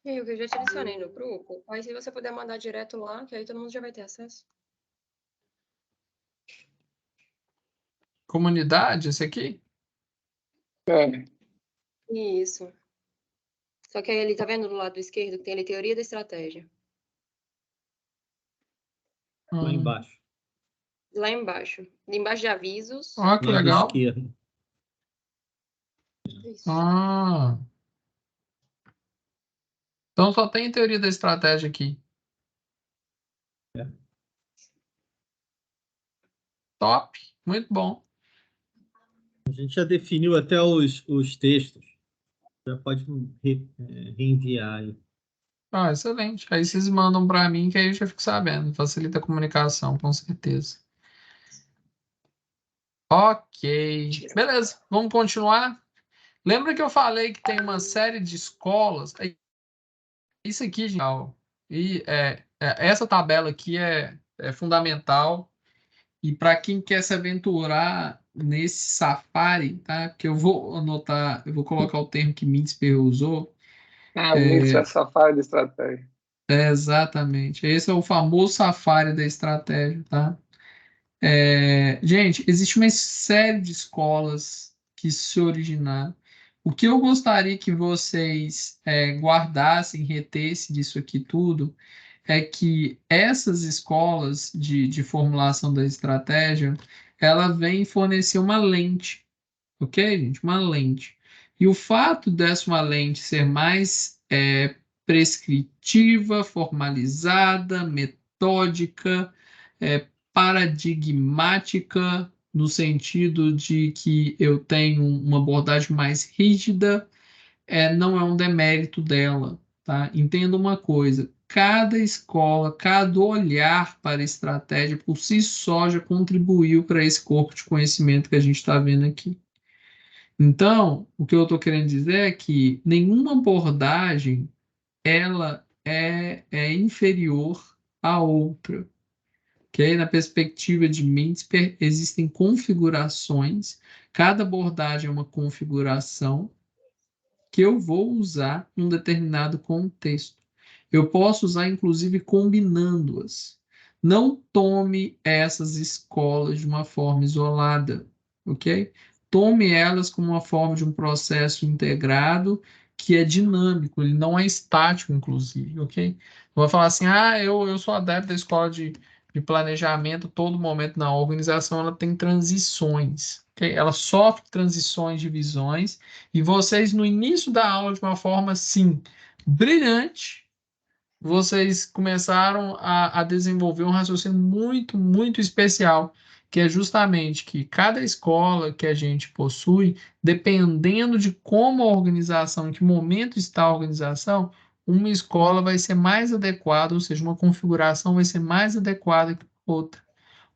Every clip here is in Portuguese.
E aí, eu já te adicionei no grupo, aí se você puder mandar direto lá, que aí todo mundo já vai ter acesso. Comunidade, esse aqui? É. Isso. Só que aí ele tá vendo do lado esquerdo que tem ali teoria da estratégia. Lá embaixo. Lá embaixo. Embaixo de avisos. Ah, que Lado legal. esquerdo. Isso. Ah. Então só tem teoria da estratégia aqui. É. Top, muito bom. A gente já definiu até os textos. Já pode reenviar aí. Ah, excelente. Aí vocês mandam para mim que aí eu já fico sabendo. Facilita a comunicação, com certeza. Ok. Beleza, vamos continuar. Lembra que eu falei que tem uma série de escolas? Isso aqui, gente, e essa tabela aqui é fundamental. E para quem quer se aventurar nesse Safari, tá? Que eu vou anotar, eu vou colocar o termo que Mintzberg usou. O Mix é Safari de estratégia. Exatamente. Esse é o famoso Safari da estratégia, tá? Gente, existe uma série de escolas que se originaram. O que eu gostaria que vocês guardassem, retessem disso aqui tudo, é que essas escolas de formulação da estratégia, ela vem fornecer uma lente, ok, gente? Uma lente. E o fato dessa uma lente ser mais prescritiva, formalizada, metódica, paradigmática, no sentido de que eu tenho uma abordagem mais rígida, não é um demérito dela, tá? Entenda uma coisa, cada escola, cada olhar para a estratégia por si só já contribuiu para esse corpo de conhecimento que a gente está vendo aqui. Então, o que eu estou querendo dizer é que nenhuma abordagem ela é inferior à outra. Okay? Na perspectiva de Mintzberg, existem configurações, cada abordagem é uma configuração que eu vou usar em um determinado contexto. Eu posso usar, inclusive, combinando-as. Não tome essas escolas de uma forma isolada, ok? Tome elas como uma forma de um processo integrado que é dinâmico, ele não é estático, inclusive, ok? Vou falar assim, eu sou adepto da escola de planejamento, todo momento na organização ela tem transições, ok? Ela sofre transições de visões, e vocês, no início da aula, de uma forma, assim, brilhante, vocês começaram a desenvolver um raciocínio muito, muito especial, que é justamente que cada escola que a gente possui, dependendo de como a organização, em que momento está a organização, uma escola vai ser mais adequada, ou seja, uma configuração vai ser mais adequada que outra.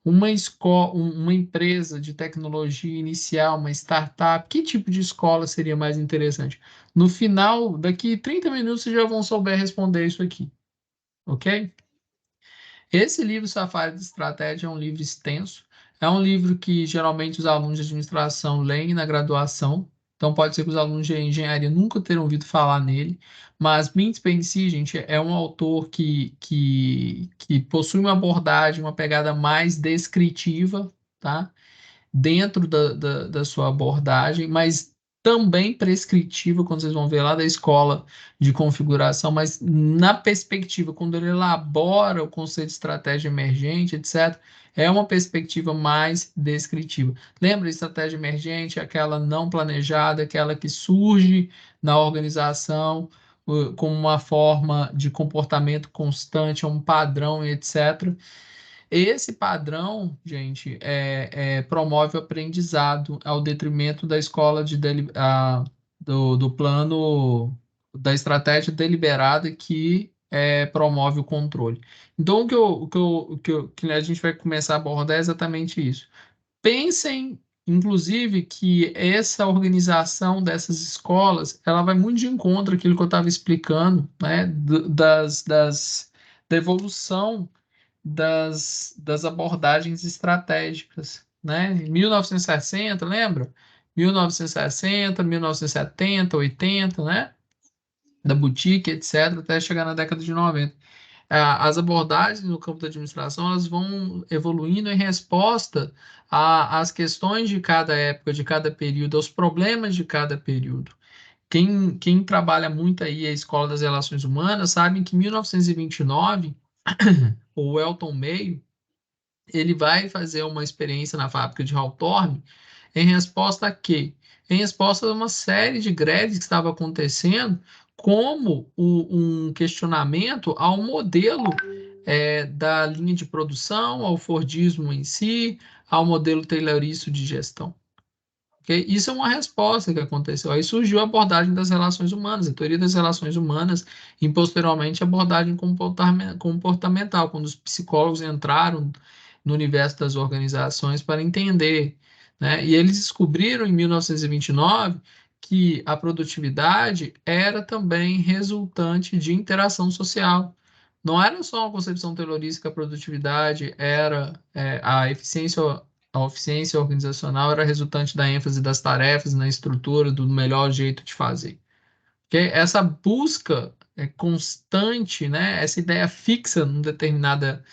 Uma escola, uma empresa de tecnologia inicial, uma startup, que tipo de escola seria mais interessante? No final, daqui 30 minutos, vocês já vão saber responder isso aqui, ok? Esse livro, Safari de Estratégia, é um livro extenso, é um livro que geralmente os alunos de administração leem na graduação, então pode ser que os alunos de engenharia nunca tenham ouvido falar nele, mas Mintzberg em si, gente, é um autor que possui uma abordagem, uma pegada mais descritiva, tá? Dentro da sua abordagem, mas também prescritiva, quando vocês vão ver lá da escola de configuração, mas na perspectiva, quando ele elabora o conceito de estratégia emergente, etc., é uma perspectiva mais descritiva. Lembra, estratégia emergente, aquela não planejada, aquela que surge na organização como uma forma de comportamento constante, um padrão, etc. Esse padrão, gente, promove o aprendizado ao detrimento da escola do plano da estratégia deliberada que promove o controle. Então, o que a gente vai começar a abordar é exatamente isso. Pensem, inclusive, que essa organização dessas escolas, ela vai muito de encontro àquilo que eu estava explicando, né, da evolução das abordagens estratégicas, né? Em 1960, lembra? 1960, 1970, 80, né? da boutique, etc., até chegar na década de 90. As abordagens no campo da administração elas vão evoluindo em resposta às questões de cada época, de cada período, aos problemas de cada período. Quem trabalha muito aí a Escola das Relações Humanas sabe que em 1929, o Elton Mayo, ele vai fazer uma experiência na fábrica de Hawthorne em resposta a quê? Em resposta a uma série de greves que estava acontecendo, como um questionamento ao modelo da linha de produção, ao Fordismo em si, ao modelo taylorista de gestão. Okay? Isso é uma resposta que aconteceu. Aí surgiu a abordagem das relações humanas, a teoria das relações humanas, e posteriormente a abordagem comportamental, quando os psicólogos entraram no universo das organizações para entender, né? E eles descobriram em 1929 que a produtividade era também resultante de interação social. Não era só uma concepção taylorista que a produtividade era a eficiência organizacional era resultante da ênfase das tarefas na estrutura, do melhor jeito de fazer. Okay? Essa busca constante, né? Essa ideia fixa numa determinada,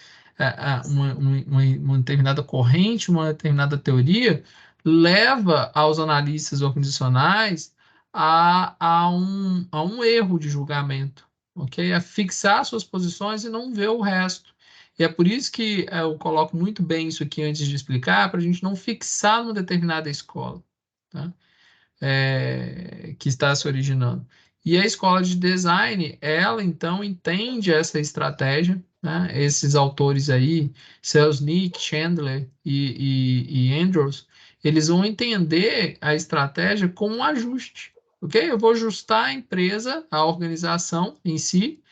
uma determinada corrente, uma determinada teoria, leva aos analistas organizacionais a um erro de julgamento, ok? A fixar suas posições e não ver o resto. E é por isso que eu coloco muito bem isso aqui antes de explicar, para a gente não fixar numa determinada escola, tá? Que está se originando. E a escola de design, ela então entende essa estratégia, né? Esses autores aí, Selznick, Chandler e Andrews, eles vão entender a estratégia como um ajuste, ok? Eu vou ajustar a empresa, a organização em si,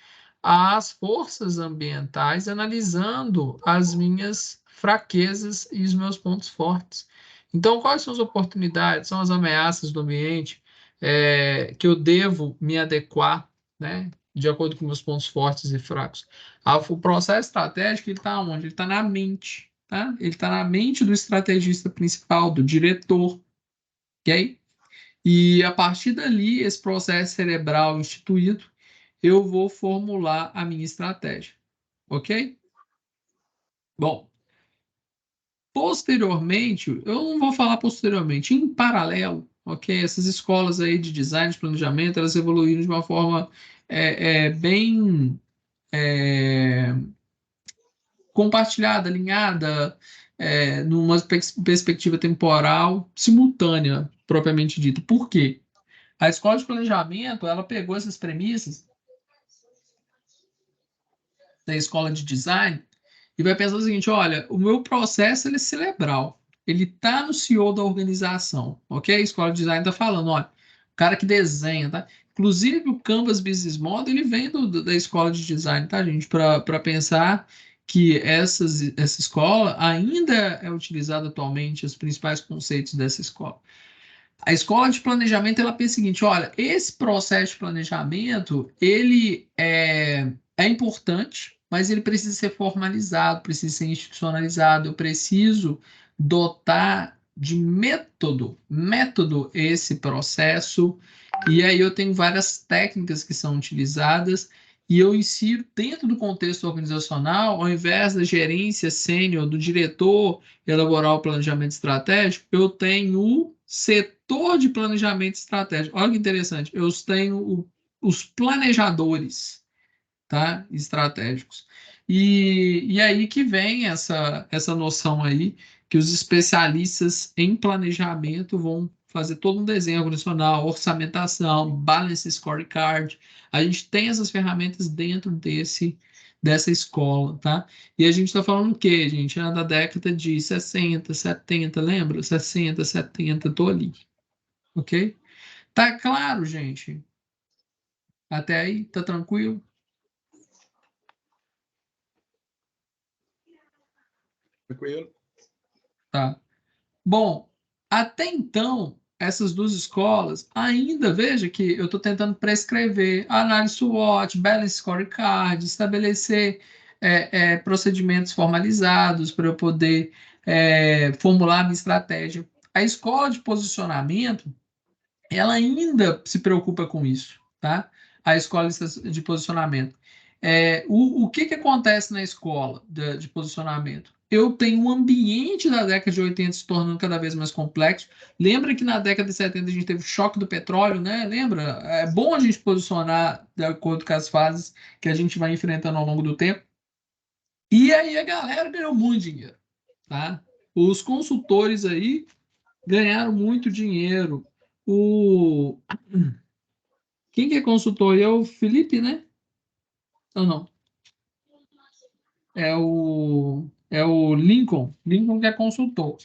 às forças ambientais, analisando as minhas fraquezas e os meus pontos fortes. Então, quais são as oportunidades, são as ameaças do ambiente que eu devo me adequar, né, de acordo com meus pontos fortes e fracos? O processo estratégico, ele está onde? Ele está na mente, tá? Ele está na mente do estrategista principal, do diretor, ok? E a partir dali, esse processo cerebral instituído, eu vou formular a minha estratégia, ok? Bom, posteriormente, eu não vou falar posteriormente, em paralelo, ok? Essas escolas aí de design, de planejamento, elas evoluíram de uma forma bem compartilhada, alinhada, numa perspectiva temporal simultânea, propriamente dita. Por quê? A escola de planejamento, ela pegou essas premissas da escola de design e vai pensar o seguinte, olha, o meu processo ele é cerebral, ele está no CEO da organização, ok? A escola de design está falando, olha, o cara que desenha, tá? Inclusive o Canvas Business Model, ele vem da escola de design, tá, gente? Para pensar que essa escola ainda é utilizada atualmente, os principais conceitos dessa escola. A escola de planejamento, ela pensa o seguinte, olha, esse processo de planejamento, ele é importante, mas ele precisa ser formalizado, precisa ser institucionalizado, eu preciso dotar de método esse processo, e aí eu tenho várias técnicas que são utilizadas, e eu insiro dentro do contexto organizacional, ao invés da gerência sênior, do diretor elaborar o planejamento estratégico, eu tenho o setor de planejamento estratégico. Olha que interessante, eu tenho os planejadores, tá? Estratégicos. E aí que vem essa noção aí que os especialistas em planejamento vão fazer todo um desenho organizacional, orçamentação, balance scorecard. A gente tem essas ferramentas dentro dessa escola, tá? E a gente está falando o quê, gente? Da década de 60, 70, lembra? 60, 70, tô ali. Ok? Tá claro, gente? Até aí, tá tranquilo? Tranquilo. Tá. Bom, até então, essas duas escolas, ainda veja que eu estou tentando prescrever análise SWOT, balance scorecard, estabelecer procedimentos formalizados para eu poder formular a minha estratégia. A escola de posicionamento, ela ainda se preocupa com isso, tá? a escola de posicionamento. O que acontece na escola de posicionamento? Eu tenho um ambiente da década de 80 se tornando cada vez mais complexo. Lembra que na década de 70 a gente teve o choque do petróleo, né? Lembra? É bom a gente posicionar de acordo com as fases que a gente vai enfrentando ao longo do tempo. E aí a galera ganhou muito dinheiro, tá? Os consultores aí ganharam muito dinheiro. Quem que é consultor? É o Felipe, né? Ou não? É o Lincoln. Lincoln que é consultor.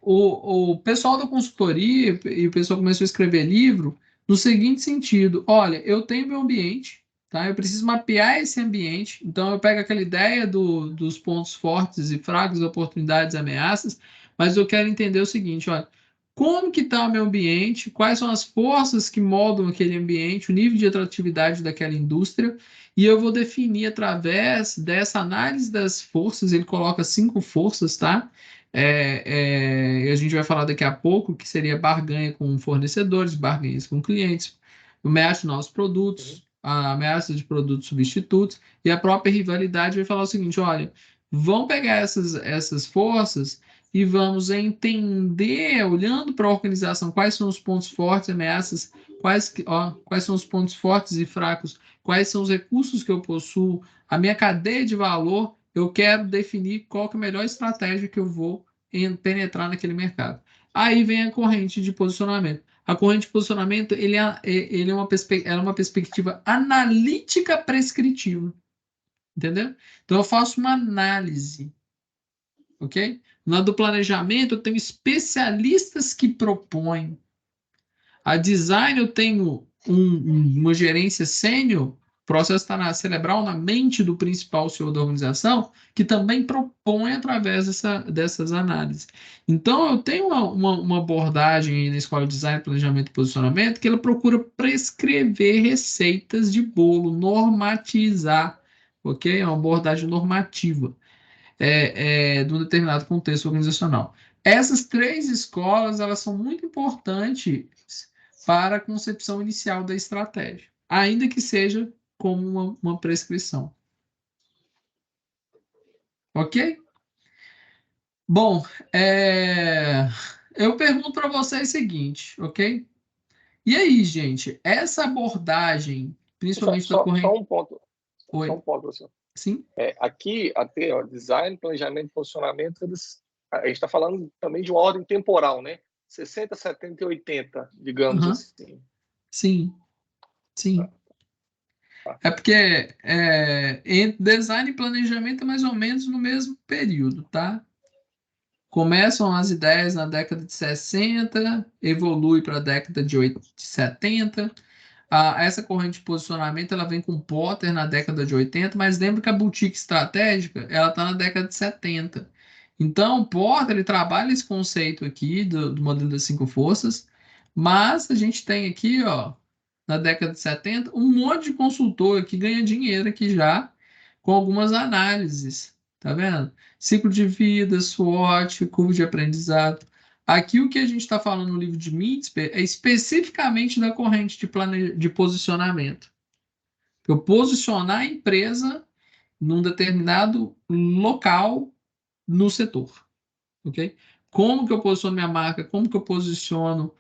O pessoal da consultoria e o pessoal começou a escrever livro no seguinte sentido: olha, eu tenho meu ambiente, tá? Eu preciso mapear esse ambiente. Então eu pego aquela ideia dos pontos fortes e fracos, oportunidades, ameaças, mas eu quero entender o seguinte: olha, como que está o meu ambiente? Quais são as forças que moldam aquele ambiente? O nível de atratividade daquela indústria? E eu vou definir através dessa análise das forças. Ele coloca 5 forças, tá? A gente vai falar daqui a pouco que seria barganha com fornecedores, barganhas com clientes, ameaça de novos produtos, a ameaça de produtos substitutos, e a própria rivalidade vai falar o seguinte: olha, vamos pegar essas forças e vamos entender, olhando para a organização, quais são os pontos fortes, ameaças, quais são os pontos fortes e fracos, quais são os recursos que eu possuo, a minha cadeia de valor. Eu quero definir qual que é a melhor estratégia que eu vou penetrar naquele mercado. Aí vem a corrente de posicionamento. A corrente de posicionamento ele é uma perspectiva analítica prescritiva. Entendeu? Então eu faço uma análise. Ok? Na do planejamento, eu tenho especialistas que propõem. A design, eu tenho uma gerência sênior, o processo está na cerebral, na mente do principal CEO da organização, que também propõe através dessas análises. Então, eu tenho uma abordagem aí na escola de design, planejamento e posicionamento, que ela procura prescrever receitas de bolo, normatizar, ok? É uma abordagem normativa de um determinado contexto organizacional. Essas 3 escolas, elas são muito importantes para a concepção inicial da estratégia, ainda que seja como uma prescrição. Ok? Bom, eu pergunto para vocês o seguinte, ok? E aí, gente, essa abordagem, principalmente da Só corrente... um ponto. Só Oi, um ponto, professor. sim? Aqui, até design, planejamento e posicionamento, a gente está falando também de uma ordem temporal, né? 60, 70 e 80, digamos Uhum. assim. Sim, sim. É porque entre design e planejamento é mais ou menos no mesmo período, tá? Começam as ideias na década de 60, evolui para a década de 70. Essa corrente de posicionamento ela vem com Potter na década de 80, mas lembra que a boutique estratégica ela está na década de 70. Então, o Porter ele trabalha esse conceito aqui do modelo das 5 forças, mas a gente tem aqui, ó, na década de 70, um monte de consultor que ganha dinheiro aqui já com algumas análises, tá vendo? Ciclo de vida, SWOT, curva de aprendizado. Aqui o que a gente está falando no livro de Mintzberg é especificamente da corrente de posicionamento. Eu posicionar a empresa num determinado local no setor. Ok? Como que eu posiciono minha marca? Como que eu posiciono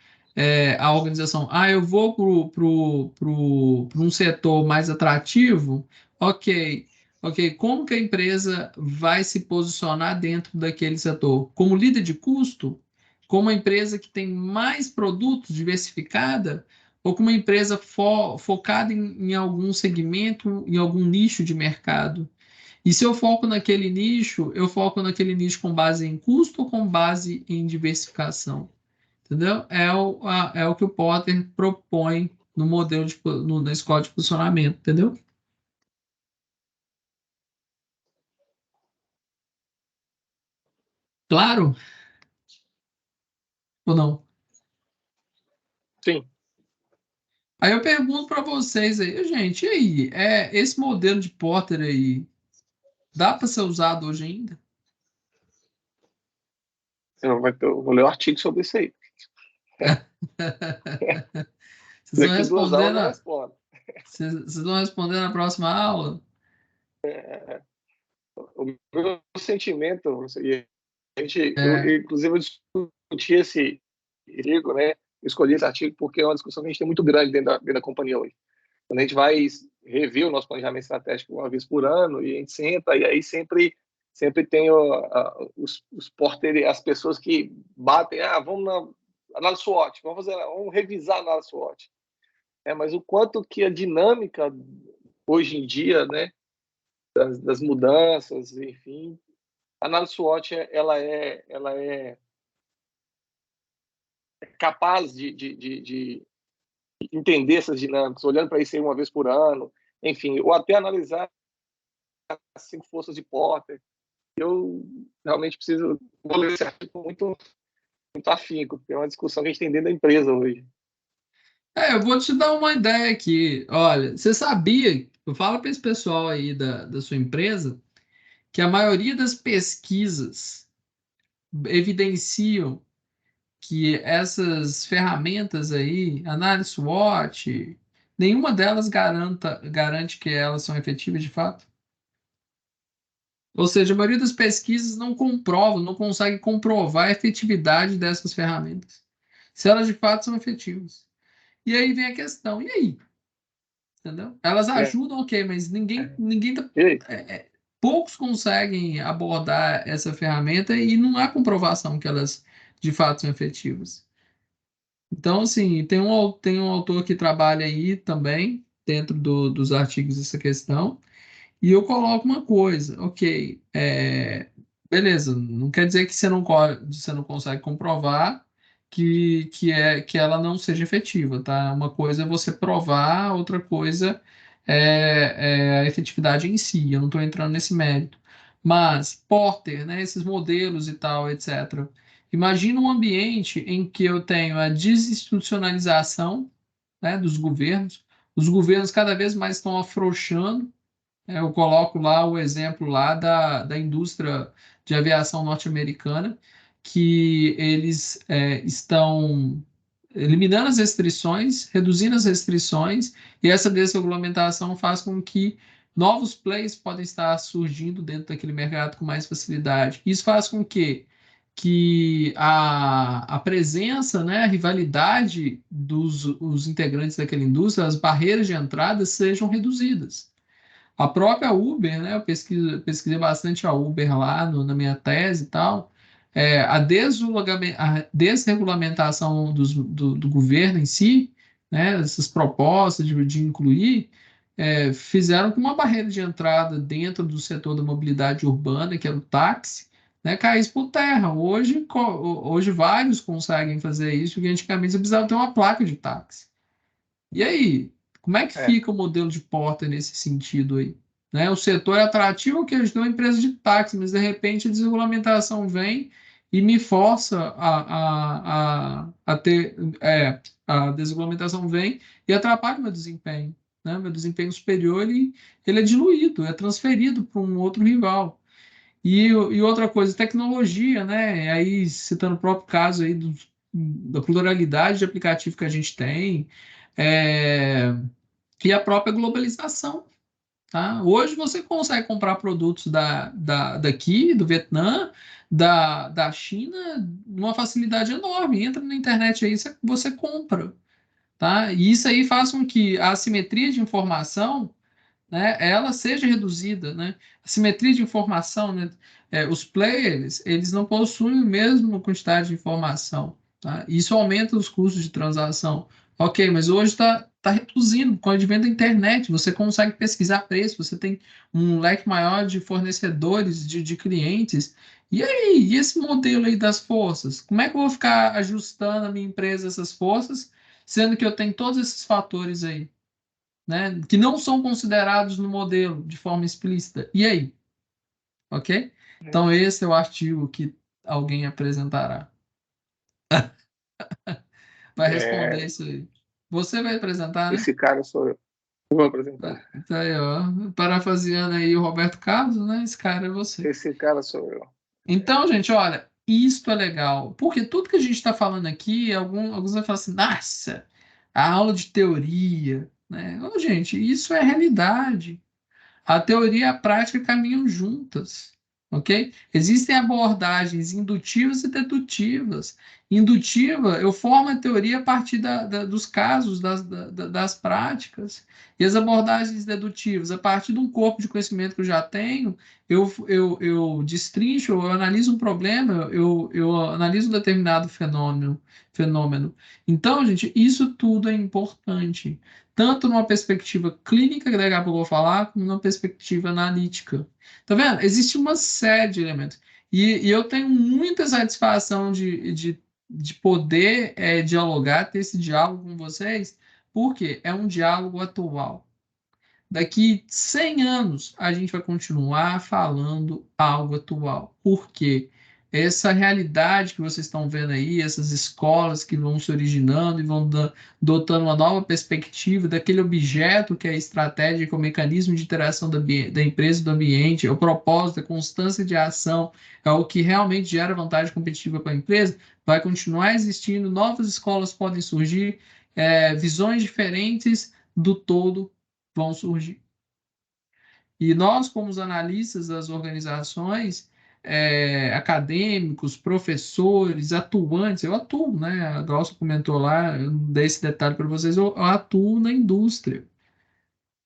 a organização? Eu vou para um setor mais atrativo? Ok. Ok, como que a empresa vai se posicionar dentro daquele setor? Como líder de custo? Como uma empresa que tem mais produtos, diversificada? Ou como uma empresa focada em algum segmento, em algum nicho de mercado? E se eu foco naquele nicho, eu foco naquele nicho com base em custo ou com base em diversificação? Entendeu? É o que o Potter propõe no modelo na escola de posicionamento, entendeu? Claro ou não? Sim. Aí eu pergunto para vocês aí, gente, e aí, esse modelo de Potter aí, dá para ser usado hoje ainda? Eu vou ler um artigo sobre isso aí. Vocês estão Daqui 2 horas respondendo eu respondo. Vocês vão responder na próxima aula? O meu sentimento, e É. inclusive, eu discuti esse artigo, né? Eu escolhi esse artigo porque é uma discussão que a gente tem muito grande dentro da companhia hoje. Quando a gente vai rever o nosso planejamento estratégico uma vez por ano, e a gente senta, e aí sempre tem os porteiros, as pessoas que batem, vamos na análise SWOT, vamos revisar a análise SWOT. Mas o quanto que a dinâmica hoje em dia, né, das mudanças, enfim, a análise SWOT ela é capaz de entender essas dinâmicas, olhando para isso aí uma vez por ano, enfim, ou até analisar as 5 forças de Porter. Eu realmente vou ler esse artigo muito afinco, porque é uma discussão que a gente tem dentro da empresa hoje. Eu vou te dar uma ideia aqui. Olha, você sabia, fala para esse pessoal aí da sua empresa, que a maioria das pesquisas evidenciam que essas ferramentas aí, análise SWOT, nenhuma delas garante que elas são efetivas de fato? Ou seja, a maioria das pesquisas não comprovam, não consegue comprovar a efetividade dessas ferramentas, se elas de fato são efetivas. E aí vem a questão, e aí? Entendeu? Elas ajudam, ok, mas poucos conseguem abordar essa ferramenta e não há comprovação que elas de fato são efetivas. Então, assim, tem um autor que trabalha aí também, dentro dos artigos, essa questão, e eu coloco uma coisa, ok, beleza, não quer dizer que você não consegue comprovar que ela não seja efetiva, tá? Uma coisa é você provar, outra coisa é a efetividade em si, eu não estou entrando nesse mérito. Mas, Porter, né, esses modelos e tal, etc. Imagina um ambiente em que eu tenho a desinstitucionalização, né, dos governos, os governos cada vez mais estão afrouxando. Eu coloco lá o exemplo lá da indústria de aviação norte-americana, que eles estão eliminando as restrições, reduzindo as restrições, e essa desregulamentação faz com que novos players podem estar surgindo dentro daquele mercado com mais facilidade. Isso faz com que a presença, né, a rivalidade dos os integrantes daquela indústria, as barreiras de entrada sejam reduzidas. A própria Uber, né? Eu pesquisei bastante a Uber lá na minha tese e tal. A desregulamentação do governo em si, né? Essas propostas de incluir, fizeram com uma barreira de entrada dentro do setor da mobilidade urbana, que é o táxi, né, caísse por terra. Hoje vários conseguem fazer isso, porque antigamente você precisava ter uma placa de táxi. E aí, como é que fica o modelo de porta nesse sentido aí? Né? O setor é atrativo que eles dão empresa de táxi, mas de repente a desregulamentação vem e me força a ter. A desregulamentação vem e atrapalha o meu desempenho. Né? Meu desempenho superior ele é diluído, é transferido para um outro rival. E outra coisa, tecnologia, né? Aí, citando o próprio caso aí da pluralidade de aplicativo que a gente tem, é, e a própria globalização, tá? Hoje você consegue comprar produtos daqui, do Vietnã, da China, numa facilidade enorme. Entra na internet aí, você compra, tá? E isso aí faz com que a assimetria de informação, né, ela seja reduzida, né? A simetria de informação, né? Os players, eles não possuem a mesma quantidade de informação, tá? Isso aumenta os custos de transação. Ok, mas hoje tá reduzindo com o advento da internet. Você consegue pesquisar preço, você tem um leque maior de fornecedores, de clientes. E aí, e esse modelo aí das forças? Como é que eu vou ficar ajustando a minha empresa essas forças, sendo que eu tenho todos esses fatores aí? Né, que não são considerados no modelo de forma explícita. E aí? Ok? Então, esse é o artigo que alguém apresentará. Vai responder isso aí. Você vai apresentar, né? Esse cara sou eu. Eu vou apresentar. Então, aí, ó, parafraseando aí o Roberto Carlos, né? Esse cara é você. Esse cara sou eu. Então, gente, olha, isto é legal, porque tudo que a gente está falando aqui, alguns vão falar assim, nossa, a aula de teoria, né? Ô, gente, isso é realidade. A teoria e a prática caminham juntas, ok? Existem abordagens indutivas e dedutivas. Indutiva, eu formo a teoria a partir dos casos, das práticas. E as abordagens dedutivas, a partir de um corpo de conhecimento que eu já tenho, eu destrincho, eu analiso um problema, eu analiso um determinado fenômeno. Então, gente, isso tudo é importante tanto numa perspectiva clínica, que daqui a pouco eu vou falar, como numa perspectiva analítica. Tá vendo? Existe uma série de elementos. E eu tenho muita satisfação de poder dialogar, ter esse diálogo com vocês, porque é um diálogo atual. Daqui 100 anos, a gente vai continuar falando algo atual. Por quê? Essa realidade que vocês estão vendo aí, essas escolas que vão se originando e vão dotando uma nova perspectiva daquele objeto que é a estratégia, que é o mecanismo de interação da empresa e do ambiente, é o propósito, a constância de ação, é o que realmente gera vantagem competitiva para a empresa, vai continuar existindo, novas escolas podem surgir, visões diferentes do todo vão surgir. E nós, como os analistas das organizações, acadêmicos, professores, atuantes, eu atuo, né? A Glaucia comentou lá, eu não dei esse detalhe para vocês, eu atuo na indústria,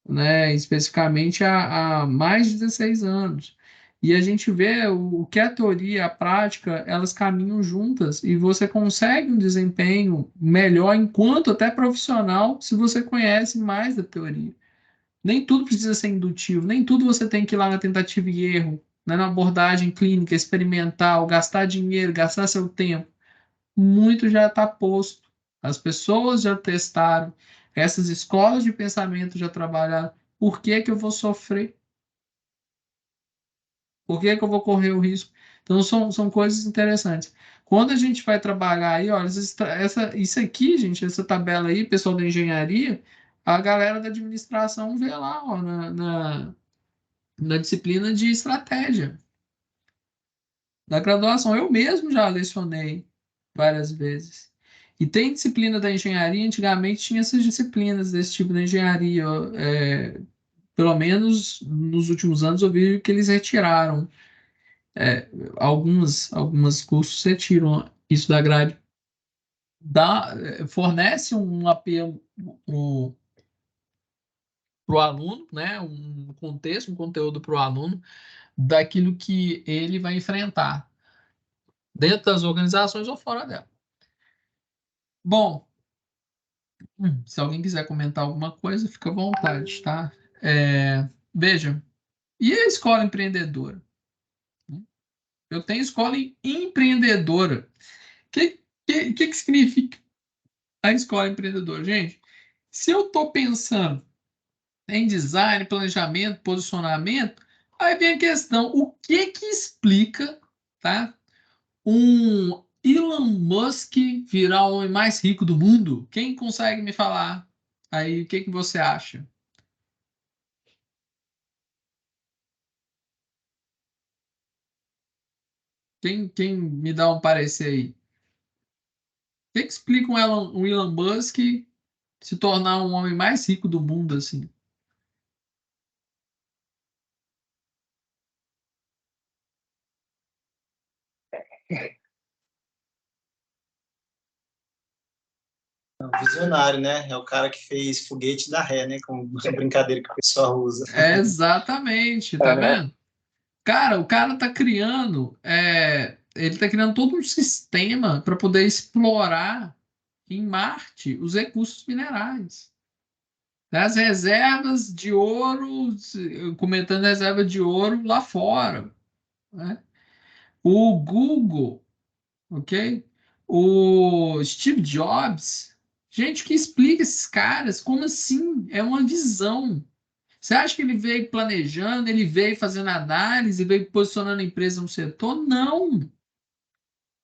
né? Especificamente há mais de 16 anos. E a gente vê o que a teoria e a prática, elas caminham juntas e você consegue um desempenho melhor enquanto até profissional se você conhece mais da teoria. Nem tudo precisa ser indutivo, nem tudo você tem que ir lá na tentativa e erro, né, na abordagem clínica, experimental, gastar dinheiro, gastar seu tempo. Muito já está posto. As pessoas já testaram, essas escolas de pensamento já trabalharam. Por que que eu vou sofrer? Por que que eu vou correr o risco? Então, são coisas interessantes. Quando a gente vai trabalhar aí, olha, isso aqui, gente, essa tabela aí, pessoal da engenharia, a galera da administração vê lá, ó, na disciplina de estratégia da graduação. Eu mesmo já lecionei várias vezes. E tem disciplina da engenharia, antigamente tinha essas disciplinas desse tipo de engenharia. Pelo menos nos últimos anos eu vi que eles retiraram. Algumas cursos retiram isso da grade. Fornece um apelo para o aluno, né? Um contexto, um conteúdo para o aluno daquilo que ele vai enfrentar dentro das organizações ou fora dela. Bom, se alguém quiser comentar alguma coisa, fica à vontade, tá? Veja, e a escola empreendedora? Eu tenho escola empreendedora. O que significa a escola empreendedora? Gente, se eu estou pensando em design, planejamento, posicionamento, aí vem a questão, o que explica, tá? Um Elon Musk virar o homem mais rico do mundo? Quem consegue me falar aí o que você acha? Quem me dá um parecer aí? O que explica um Elon Musk se tornar um homem mais rico do mundo assim? Visionário, né? É o cara que fez foguete da ré, né? Com a brincadeira que o pessoal usa. Exatamente, tá vendo? Cara, o cara tá criando, ele tá criando todo um sistema para poder explorar em Marte os recursos minerais. As reservas de ouro, comentando reserva de ouro lá fora, né? O Google, ok? O Steve Jobs. Gente, o que explica esses caras? Como assim? É uma visão. Você acha que ele veio planejando, ele veio fazendo análise, veio posicionando a empresa no setor? Não.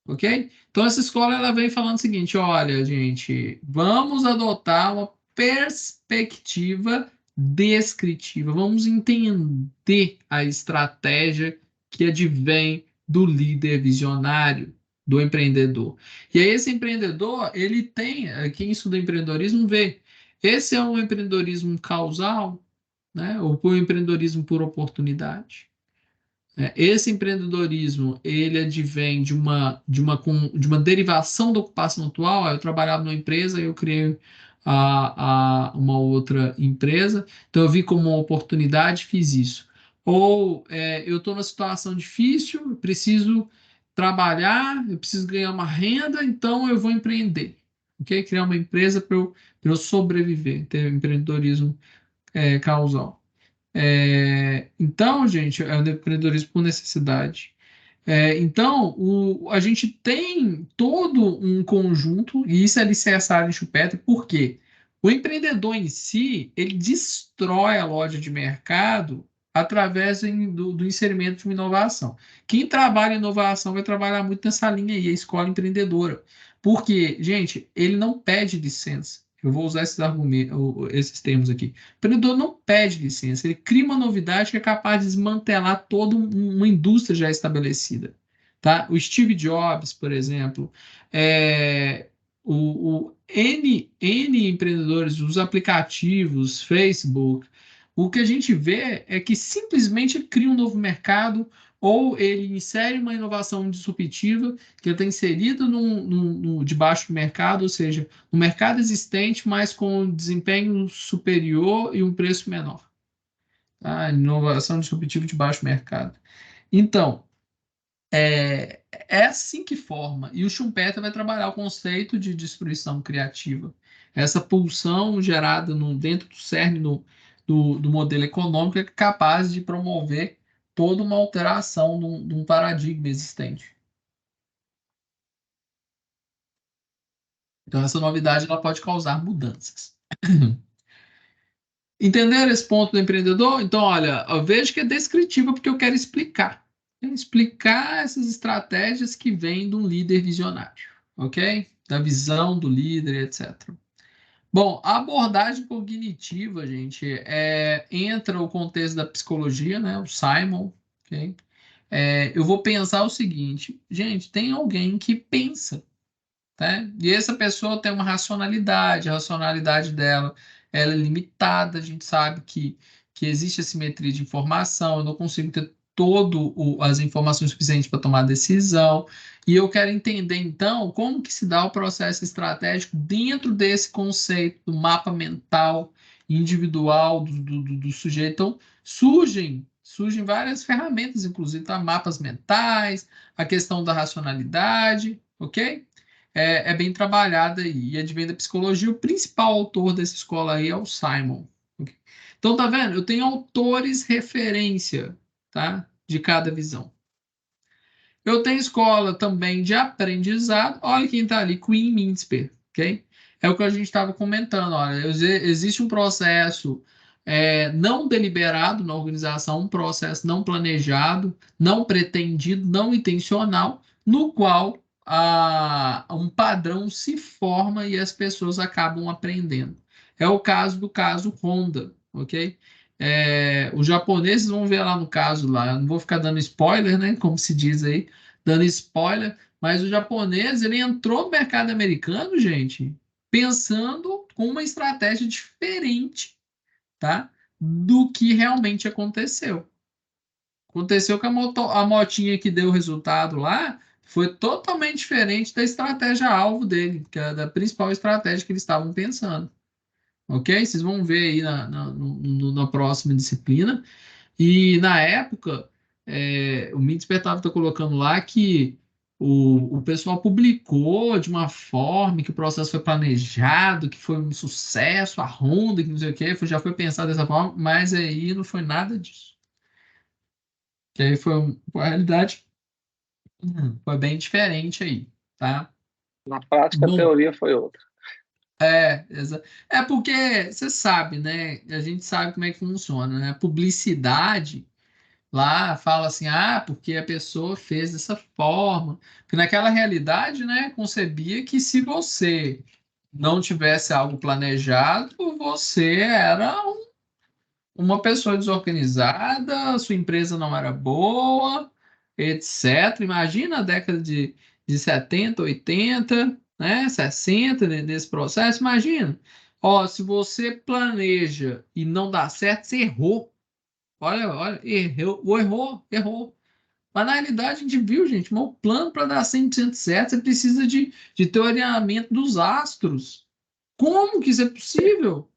Ok? Então, essa escola ela vem falando o seguinte: olha, gente, vamos adotar uma perspectiva descritiva, vamos entender a estratégia que advém do líder visionário, do empreendedor. E aí, esse empreendedor, ele tem, quem estuda empreendedorismo vê, Esse é um empreendedorismo causal, né? Ou o empreendedorismo por oportunidade. Esse empreendedorismo, ele advém de uma derivação da ocupação atual. Eu trabalhava numa empresa, eu criei uma outra empresa, então eu vi como uma oportunidade, fiz isso. Ou eu estou numa situação difícil, eu preciso trabalhar, eu preciso ganhar uma renda, então eu vou empreender, ok? Criar uma empresa para eu sobreviver, ter empreendedorismo causal. Então, gente, é o empreendedorismo por necessidade. Então, a gente tem todo um conjunto, e isso é alicerçado em Schumpeter, por quê? O empreendedor em si, ele destrói a loja de mercado através do inserimento de uma inovação. Quem trabalha em inovação vai trabalhar muito nessa linha aí, a escola empreendedora. Porque, gente, ele não pede licença. Eu vou usar esses argumentos, esses termos aqui. O empreendedor não pede licença, ele cria uma novidade que é capaz de desmantelar toda uma indústria já estabelecida. Tá? O Steve Jobs, por exemplo, N empreendedores, os aplicativos, Facebook, o que a gente vê é que simplesmente cria um novo mercado ou ele insere uma inovação disruptiva que está inserida debaixo do mercado, ou seja, um mercado existente, mas com desempenho superior e um preço menor. Tá? Inovação disruptiva de baixo mercado. Então, é assim que forma. E o Schumpeter vai trabalhar o conceito de destruição criativa. Essa pulsão gerada dentro do cerne do modelo econômico é capaz de promover toda uma alteração de um paradigma existente. Então, essa novidade ela pode causar mudanças. Entenderam esse ponto do empreendedor? Então, olha, eu vejo que é descritiva porque eu quero explicar. Explicar essas estratégias que vêm de um líder visionário, ok? Da visão do líder, etc. Bom, a abordagem cognitiva, gente, entra o contexto da psicologia, né? O Simon, ok? Eu vou pensar o seguinte, gente, tem alguém que pensa, tá? E essa pessoa tem uma racionalidade, a racionalidade dela ela é limitada, a gente sabe que existe assimetria de informação, eu não consigo ter todas as informações suficientes para tomar decisão, e eu quero entender, então, como que se dá o processo estratégico dentro desse conceito do mapa mental individual do sujeito. Então, surgem várias ferramentas, inclusive, tá? Mapas mentais, a questão da racionalidade, ok? É bem trabalhada aí. E advém da psicologia, o principal autor dessa escola aí é o Simon. Okay? Então, tá vendo? Eu tenho autores referência, tá? De cada visão. Eu tenho escola também de aprendizado. Olha quem está ali, Queen Mintzberg, ok? É o que a gente estava comentando. Olha, existe um processo não deliberado na organização, um processo não planejado, não pretendido, não intencional, no qual um padrão se forma e as pessoas acabam aprendendo. É o caso do caso Honda, ok? Os japoneses vão ver lá no caso lá, eu não vou ficar dando spoiler, né? Como se diz aí, dando spoiler, mas o japonês ele entrou no mercado americano, gente, pensando com uma estratégia diferente, tá? Do que realmente aconteceu. Aconteceu que a motinha que deu o resultado lá foi totalmente diferente da estratégia alvo dele, que é da principal estratégia que eles estavam pensando. Ok? Vocês vão ver aí na próxima disciplina. E na época, o Mintzberg estava colocando lá que o pessoal publicou de uma forma que o processo foi planejado, que foi um sucesso, a Honda, que não sei o quê, já foi pensado dessa forma, mas aí não foi nada disso. Que aí foi a realidade foi bem diferente aí, tá? Na prática, a Bom, teoria foi outra. porque você sabe, né? A gente sabe como é que funciona, né? Publicidade lá fala assim, porque a pessoa fez dessa forma. Porque naquela realidade, né, concebia que se você não tivesse algo planejado, você era uma pessoa desorganizada, sua empresa não era boa, etc. Imagina a década de 70, 80, né, 60 nesse processo, imagina. Ó, se você planeja e não dá certo, você errou. Olha, errou. Mas na realidade a gente viu, gente, mas o plano para dar 100% certo, você precisa de ter o alinhamento dos astros. Como que isso é possível?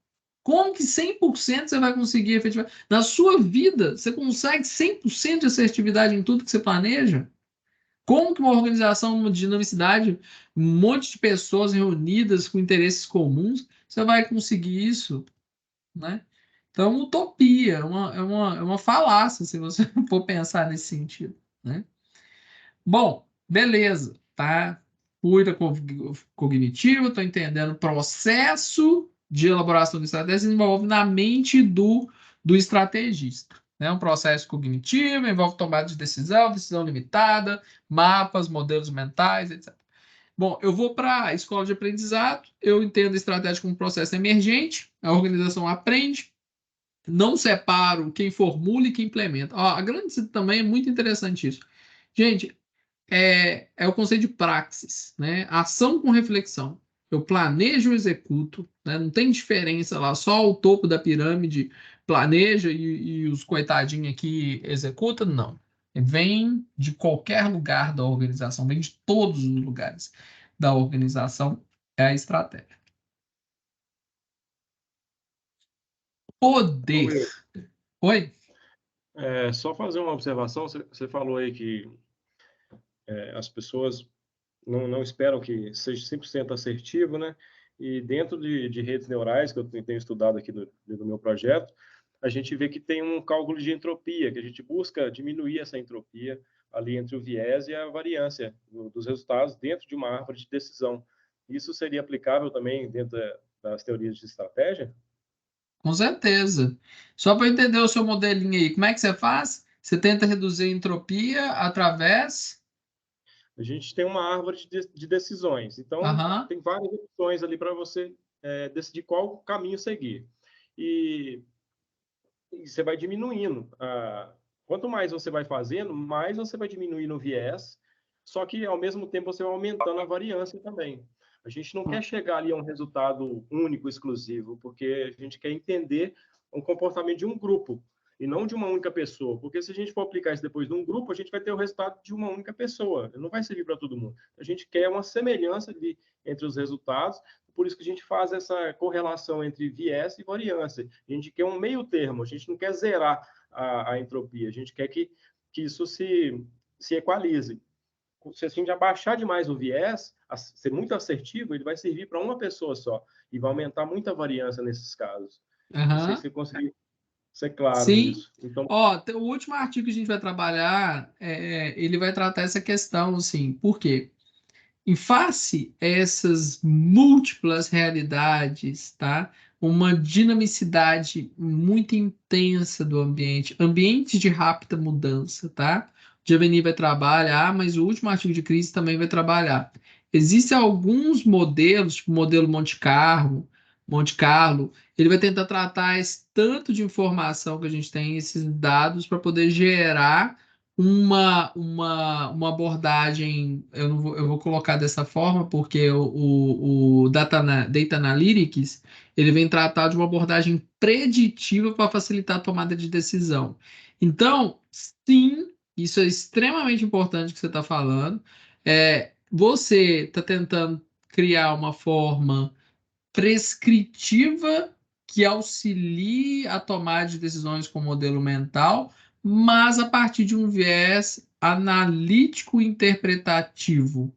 Como que 100% você vai conseguir efetivar? Na sua vida, você consegue 100% de assertividade em tudo que você planeja? Como que uma organização, uma dinamicidade, um monte de pessoas reunidas com interesses comuns, você vai conseguir isso, né? Então, utopia, é uma falácia, se você for pensar nesse sentido, né? Bom, beleza, tá? Cuida cognitivo, estou entendendo o processo de elaboração de estratégia se envolve na mente do estrategista. Né? Um processo cognitivo envolve tomada de decisão, decisão limitada, mapas, modelos mentais, etc. Bom, eu vou para a escola de aprendizado, eu entendo a estratégia como um processo emergente, a organização aprende, não separo quem formula e quem implementa. Ó, a grande também é muito interessante isso. Gente, é o conceito de praxis, né? Ação com reflexão. Eu planejo e executo, né? Não tem diferença lá, só o topo da pirâmide planeja e os coitadinhos aqui executam, não. Vem de qualquer lugar da organização, vem de todos os lugares da organização, é a estratégia. Ô, Poder. Will, Oi? só fazer uma observação. Você falou aí que as pessoas não esperam que seja 100% assertivo, né? E dentro de redes neurais, que eu tenho estudado aqui no meu projeto, a gente vê que tem um cálculo de entropia, que a gente busca diminuir essa entropia ali entre o viés e a variância dos resultados dentro de uma árvore de decisão. Isso seria aplicável também dentro das teorias de estratégia? Com certeza. Só para entender o seu modelinho aí, como é que você faz? Você tenta reduzir a entropia através. A gente tem uma árvore de decisões. Então, Aham. tem várias opções ali para você decidir qual caminho seguir. E, e você vai diminuindo. Quanto mais você vai fazendo, mais você vai diminuindo o viés, só que, ao mesmo tempo, você vai aumentando a variância também. A gente não quer chegar ali a um resultado único, exclusivo, porque a gente quer entender o comportamento de um grupo e não de uma única pessoa. Porque se a gente for aplicar isso depois de um grupo, a gente vai ter o resultado de uma única pessoa. Não vai servir para todo mundo. A gente quer uma semelhança ali entre os resultados, por isso que a gente faz essa correlação entre viés e variância. A gente quer um meio termo, a gente não quer zerar a entropia, a gente quer que isso se equalize. Se a gente abaixar demais o viés, ser muito assertivo, ele vai servir para uma pessoa só e vai aumentar muita variância nesses casos. Não sei Aham. se conseguiu ser claro Sim. nisso. Então, Ó, o último artigo que a gente vai trabalhar, ele vai tratar essa questão, assim, por quê? Em face a essas múltiplas realidades, tá? Uma dinamicidade muito intensa do ambiente, ambiente de rápida mudança, tá? O Giovanni vai trabalhar, mas o último artigo de crise também vai trabalhar. Existem alguns modelos, tipo o modelo Monte Carlo, ele vai tentar tratar esse tanto de informação que a gente tem, esses dados, para poder gerar uma abordagem, eu vou colocar dessa forma, porque o Data Analytics, ele vem tratar de uma abordagem preditiva para facilitar a tomada de decisão. Então, sim, isso é extremamente importante que você está falando. Você está tentando criar uma forma prescritiva que auxilie a tomar de decisões com modelo mental, mas a partir de um viés analítico interpretativo.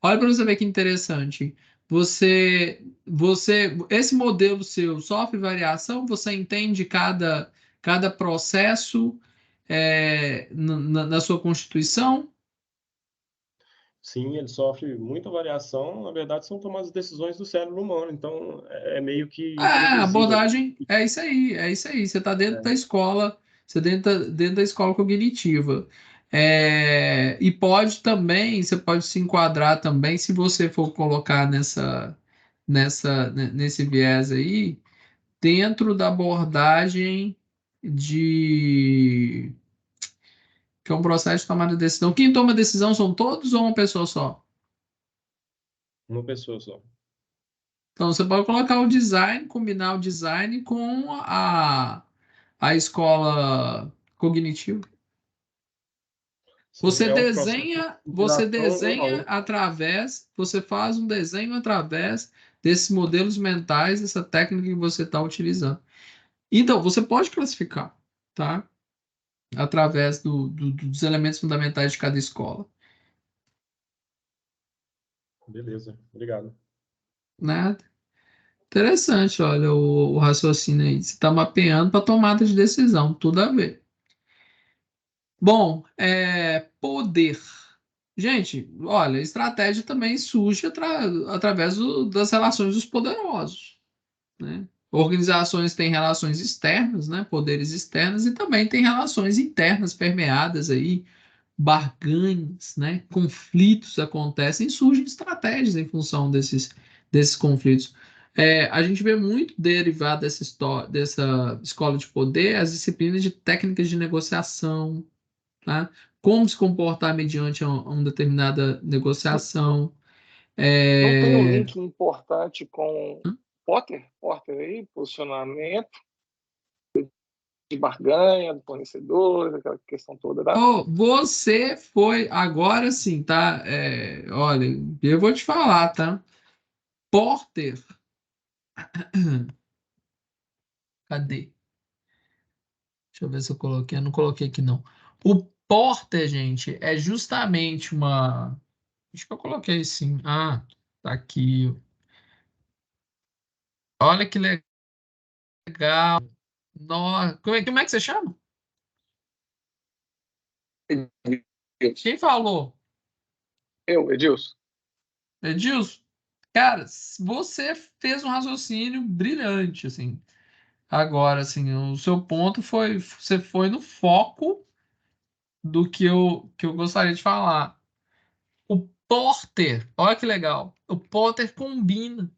Olha para você ver que interessante. Esse modelo seu sofre variação, você entende cada processo na sua constituição? sim, ele sofre muita variação. Na verdade, são tomadas de decisões do cérebro humano. Então, é meio que A imprevisível. abordagem é isso aí, é isso aí. Você está dentro da escola, você dentro da escola cognitiva. E pode também, você pode se enquadrar também, se você for colocar nesse viés aí, dentro da abordagem de que é um processo de tomada de decisão. Quem toma decisão são todos ou uma pessoa só? Uma pessoa só. Então, você pode colocar o design, combinar o design com a escola cognitiva. Sim, é um processo de Você interação desenha através, você faz um desenho através desses modelos mentais, dessa técnica que você está utilizando. Então, você pode classificar, tá? Através dos elementos fundamentais de cada escola, Beleza, obrigado. né? Interessante, olha, o raciocínio aí. Você está mapeando para tomada de decisão, tudo a ver. Bom, poder. Gente, olha, estratégia também surge através das relações dos poderosos, né? Organizações têm relações externas, né? Poderes externos, e também têm relações internas permeadas aí, barganhas, né? Conflitos acontecem e surgem estratégias em função desses conflitos. A gente vê muito derivado dessa escola de poder as disciplinas de técnicas de negociação, tá? Como se comportar mediante uma determinada negociação. Não tem um É, link importante com Porter aí, posicionamento de barganha, do fornecedor, aquela questão toda, tá? Você foi agora sim, tá? Olha, eu vou te falar, tá? Porter, cadê? Deixa eu ver se eu coloquei. Eu não coloquei aqui, não. O Porter, gente, é justamente uma. Acho que eu coloquei sim. Ah, tá aqui. Olha que legal. Como é que você chama? Quem falou? Edilson. Edilson? Cara, você fez um raciocínio brilhante, assim. Agora, assim, o seu ponto foi, você foi no foco do que eu gostaria de falar. O Porter, olha que legal. O Porter combina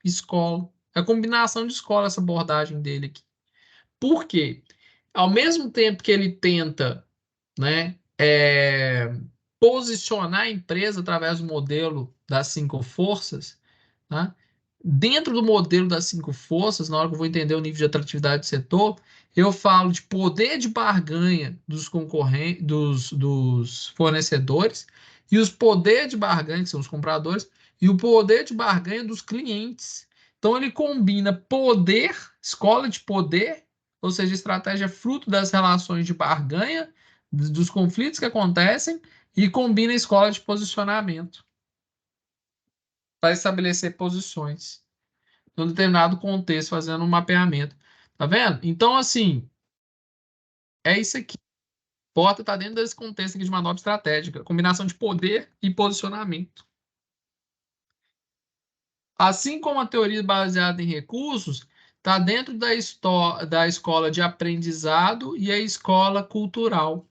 escola. É a combinação de escola essa abordagem dele aqui. Por quê? Ao mesmo tempo que ele tenta, né, posicionar a empresa através do modelo das cinco forças, tá? Dentro do modelo das cinco forças, na hora que eu vou entender o nível de atratividade do setor, eu falo de poder de barganha dos concorrentes, dos fornecedores, e os poderes de barganha, que são os compradores, e o poder de barganha dos clientes. Então ele combina poder, escola de poder, ou seja, estratégia fruto das relações de barganha, dos conflitos que acontecem, e combina a escola de posicionamento para estabelecer posições num determinado contexto, fazendo um mapeamento. Tá vendo? Então, assim, é isso aqui. Porta está dentro desse contexto aqui de uma nova estratégica, combinação de poder e posicionamento. Assim como a teoria baseada em recursos está dentro da escola de aprendizado e a escola cultural.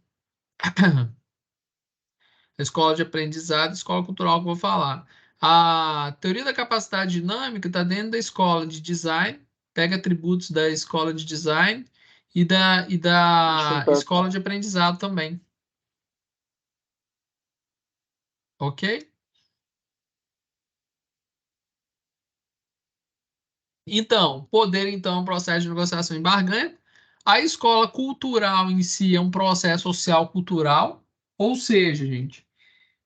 A escola de aprendizado e escola cultural que eu vou falar. A teoria da capacidade dinâmica está dentro da escola de design, pega atributos da escola de design e da escola de aprendizado também. Ok? Então, poder, então, é um processo de negociação e barganha. A escola cultural em si é um processo social cultural, ou seja, gente,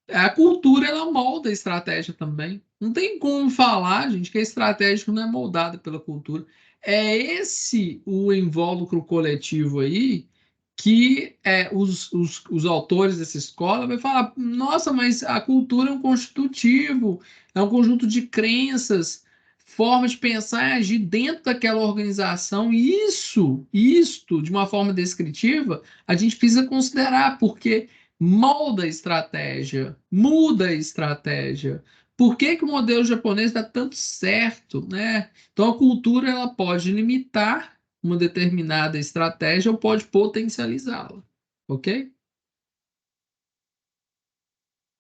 a cultura ela molda a estratégia também. Não tem como falar, gente, que a estratégia não é moldada pela cultura. É esse o invólucro coletivo aí que os autores dessa escola vai falar: nossa, mas a cultura é um constitutivo, é um conjunto de crenças, formas de pensar e agir dentro daquela organização. E isto, de uma forma descritiva, a gente precisa considerar, porque molda a estratégia, muda a estratégia. Por que que o modelo japonês dá tanto certo, né? Então a cultura ela pode limitar uma determinada estratégia ou pode potencializá-la, ok?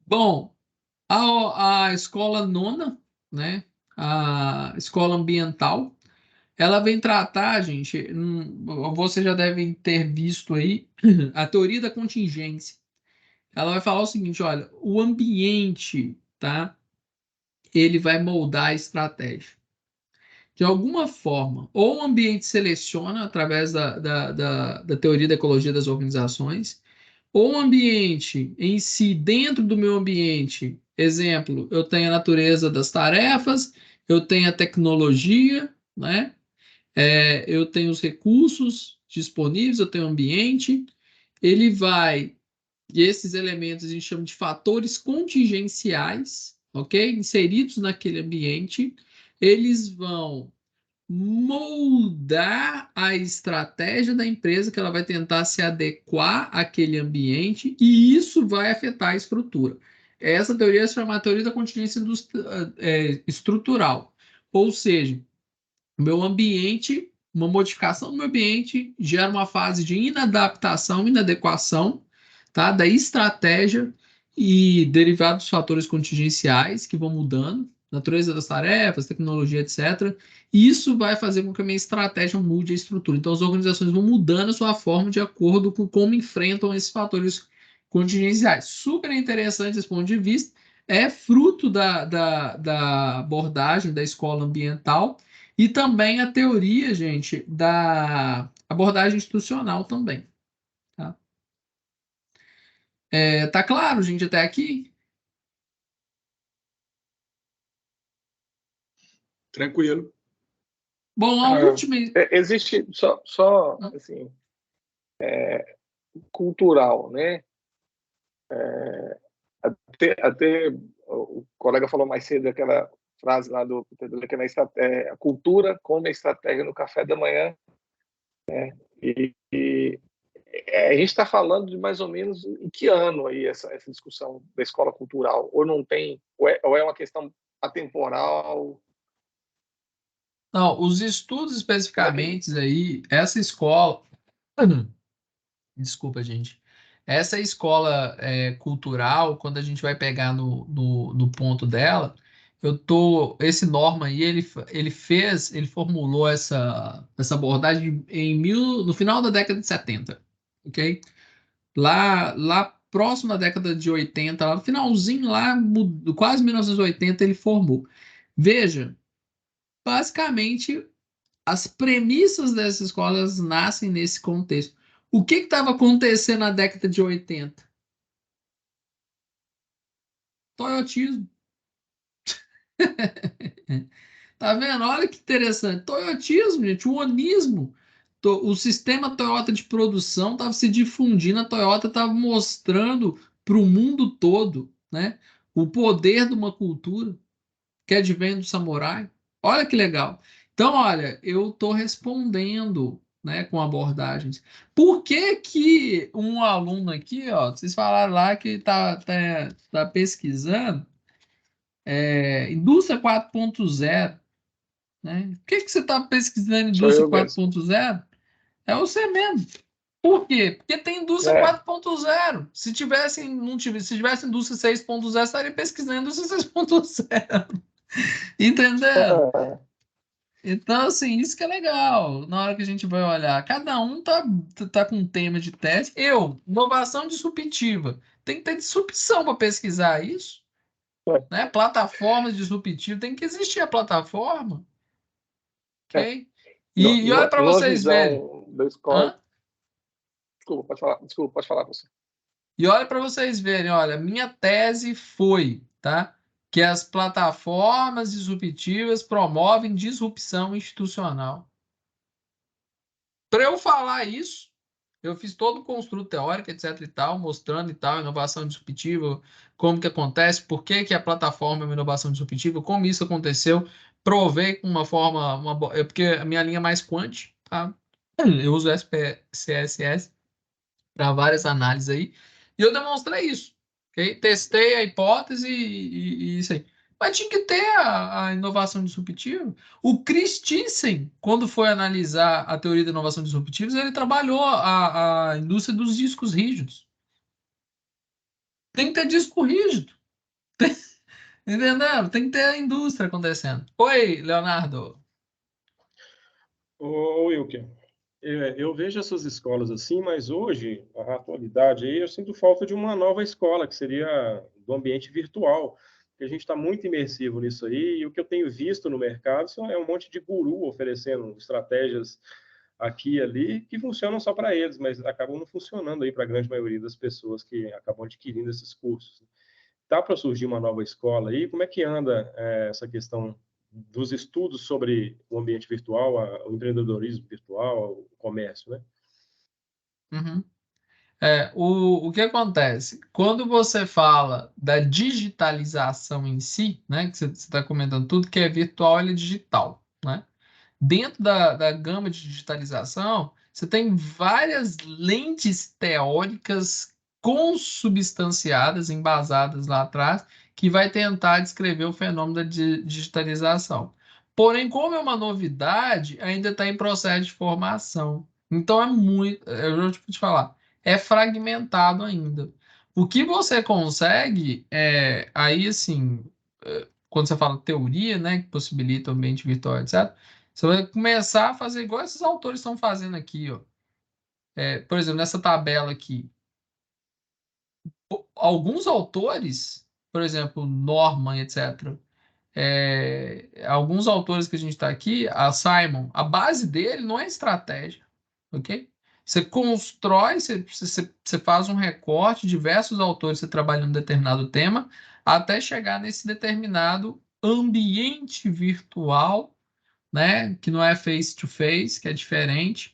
Bom, a escola nona, né? A escola ambiental, ela vem tratar, gente, você já deve ter visto aí a teoria da contingência. Ela vai falar o seguinte, olha, o ambiente, tá? Ele vai moldar a estratégia. de alguma forma, ou o ambiente seleciona através da teoria da ecologia das organizações, ou o ambiente em si, dentro do meu ambiente, exemplo, eu tenho a natureza das tarefas, eu tenho a tecnologia, né? Eu tenho os recursos disponíveis, eu tenho o ambiente, ele vai, e esses elementos a gente chama de fatores contingenciais, ok? Inseridos naquele ambiente, eles vão moldar a estratégia da empresa, que ela vai tentar se adequar àquele ambiente, e isso vai afetar a estrutura. Essa teoria se chama a teoria da contingência estrutural. Ou seja, o meu ambiente, uma modificação do meu ambiente gera uma fase de inadaptação, inadequação, tá? Da estratégia e derivado dos fatores contingenciais que vão mudando, natureza das tarefas, tecnologia, etc. E isso vai fazer com que a minha estratégia mude a estrutura. Então, as organizações vão mudando a sua forma de acordo com como enfrentam esses fatores contingenciais. Super interessante esse ponto de vista. É fruto da abordagem da escola ambiental e também a teoria, gente, da abordagem institucional também. Tá? Tá claro, gente, até aqui? Tranquilo. Bom, a última. Existe assim, cultural, né? Até o colega falou mais cedo aquela frase lá do que a cultura come a estratégia no café da manhã, né? E a gente está falando de mais ou menos em que ano aí essa discussão da escola cultural? Ou não tem, ou é uma questão atemporal? Não, os estudos especificamente aí, essa escola. Desculpa, gente. Essa escola cultural, quando a gente vai pegar no ponto dela, esse Norman aí, ele formulou essa abordagem no final da década de 70, ok? Lá próximo da década de 80, lá no finalzinho, lá, quase 1980, ele formou. Veja, basicamente, as premissas dessas escolas nascem nesse contexto. O que estava acontecendo na década de 80? Toyotismo. Tá vendo? Olha que interessante. Toyotismo, gente, o onismo. O sistema Toyota de produção estava se difundindo, a Toyota estava mostrando para o mundo todo, né, o poder de uma cultura que advém do samurai. Olha que legal. Então, olha, eu estou respondendo, né, com abordagens. Por que que um aluno aqui, ó, vocês falaram lá que tá pesquisando indústria 4.0, né? Por que que você está pesquisando Sou indústria eu mesmo. 4.0? É você mesmo. Por quê? Porque tem indústria 4.0. Se tivesse indústria 6.0, estaria pesquisando indústria 6.0. Entendeu? Então, assim, isso que é legal. Na hora que a gente vai olhar, cada um tá com um tema de tese. Inovação disruptiva. Tem que ter disrupção para pesquisar isso, né? Plataformas disruptivas, tem que existir a plataforma, ok? E olha para Numa vocês verem. visão da escola. Desculpa, pode falar você. E olha para vocês verem, olha, minha tese foi, tá? Que as plataformas disruptivas promovem disrupção institucional. Para eu falar isso, eu fiz todo o construto teórico, etc e tal, mostrando e tal, inovação disruptiva, como que acontece, por que que a plataforma é uma inovação disruptiva, como isso aconteceu, provei com uma forma, porque a minha linha é mais quant, tá? Eu uso SPSS para várias análises aí, e eu demonstrei isso, ok? Testei a hipótese e isso aí. Mas tinha que ter a inovação disruptiva. O Chris Thyssen, quando foi analisar a teoria da inovação disruptiva, ele trabalhou a indústria dos discos rígidos. Tem que ter disco rígido. Entendeu? Tem que ter a indústria acontecendo. Oi, Leonardo. Ô, Wilker, eu vejo essas escolas assim, mas hoje, a atualidade aí, eu sinto falta de uma nova escola, que seria do ambiente virtual. porque a gente está muito imersivo nisso aí, e o que eu tenho visto no mercado é um monte de guru oferecendo estratégias aqui e ali, que funcionam só para eles, mas acabam não funcionando aí para a grande maioria das pessoas que acabam adquirindo esses cursos. Tá para surgir uma nova escola aí? Como é que anda essa questão dos estudos sobre o ambiente virtual, o empreendedorismo virtual, o comércio, né? Uhum. O que acontece? Quando você fala da digitalização em si, né, que você está comentando tudo que é virtual, ele é digital, né? Dentro da gama de digitalização, você tem várias lentes teóricas consubstanciadas, embasadas lá atrás, que vai tentar descrever o fenômeno da digitalização. Porém, como é uma novidade, ainda está em processo de formação. Então, eu vou te falar, é fragmentado ainda. O que você consegue, aí assim, quando você fala teoria, né, que possibilita o ambiente virtual, etc., você vai começar a fazer igual esses autores estão fazendo aqui, ó. Por exemplo, nessa tabela aqui, alguns autores, por exemplo, Norman, etc., alguns autores que a gente está aqui, a Simon, a base dele não é estratégia, ok? Você constrói, você faz um recorte, diversos autores você trabalha em um determinado tema, até chegar nesse determinado ambiente virtual, né? Que não é face to face, que é diferente,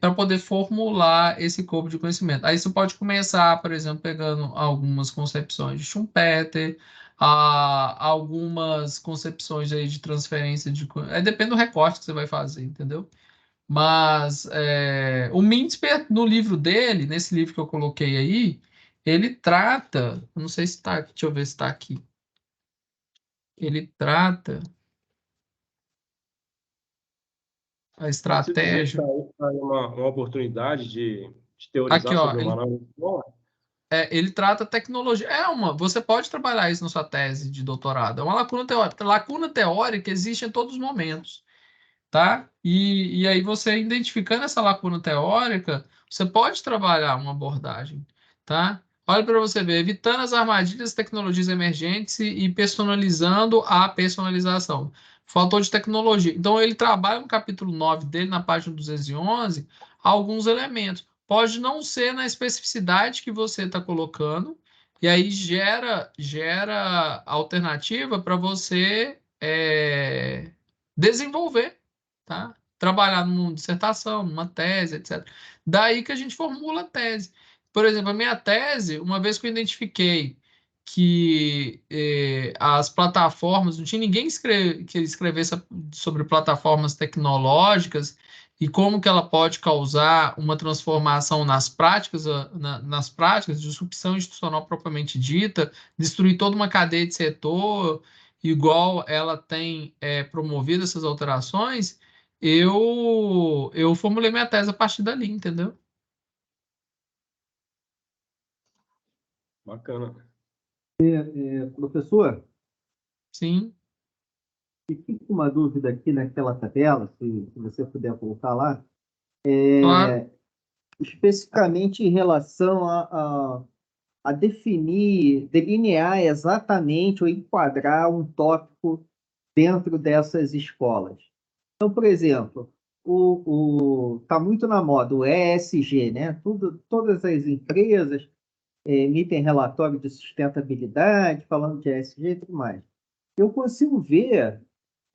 para poder formular esse corpo de conhecimento. Aí você pode começar, por exemplo, pegando algumas concepções de Schumpeter, algumas concepções aí de transferência depende do recorte que você vai fazer, entendeu? Mas o Mintzberg, no livro dele, nesse livro que eu coloquei aí, ele trata, não sei se está, deixa eu ver se está aqui. Ele trata a Você dizer que estratégia. está uma oportunidade de Aqui, teorizar ó, sobre uma nova escola? ele trata tecnologia. Você pode trabalhar isso na sua tese de doutorado. É uma lacuna teórica. Lacuna teórica existe em todos os momentos, tá? E aí você identificando essa lacuna teórica, você pode trabalhar uma abordagem, tá? Olha para você ver, evitando as armadilhas, tecnologias emergentes e personalizando a personalização. Faltou de tecnologia. Então, ele trabalha no capítulo 9 dele, na página 211, alguns elementos. Pode não ser na especificidade que você está colocando, e aí gera alternativa para você desenvolver, tá? Trabalhar numa dissertação, numa tese, etc. Daí que a gente formula a tese. Por exemplo, a minha tese, uma vez que eu identifiquei que as plataformas, não tinha ninguém que escrevesse sobre plataformas tecnológicas e como que ela pode causar uma transformação nas práticas, nas práticas, disrupção institucional propriamente dita, destruir toda uma cadeia de setor, igual ela tem promovido essas alterações, eu formulei minha tese a partir dali, entendeu? Bacana. Professor, Sim, fica uma dúvida aqui naquela tabela, se você puder voltar lá, claro. especificamente em relação a definir, delinear exatamente ou enquadrar um tópico dentro dessas escolas. Então, por exemplo, tá muito na moda o ESG, né? Todas as empresas emitem relatório de sustentabilidade, falando de ESG e tudo mais. Eu consigo ver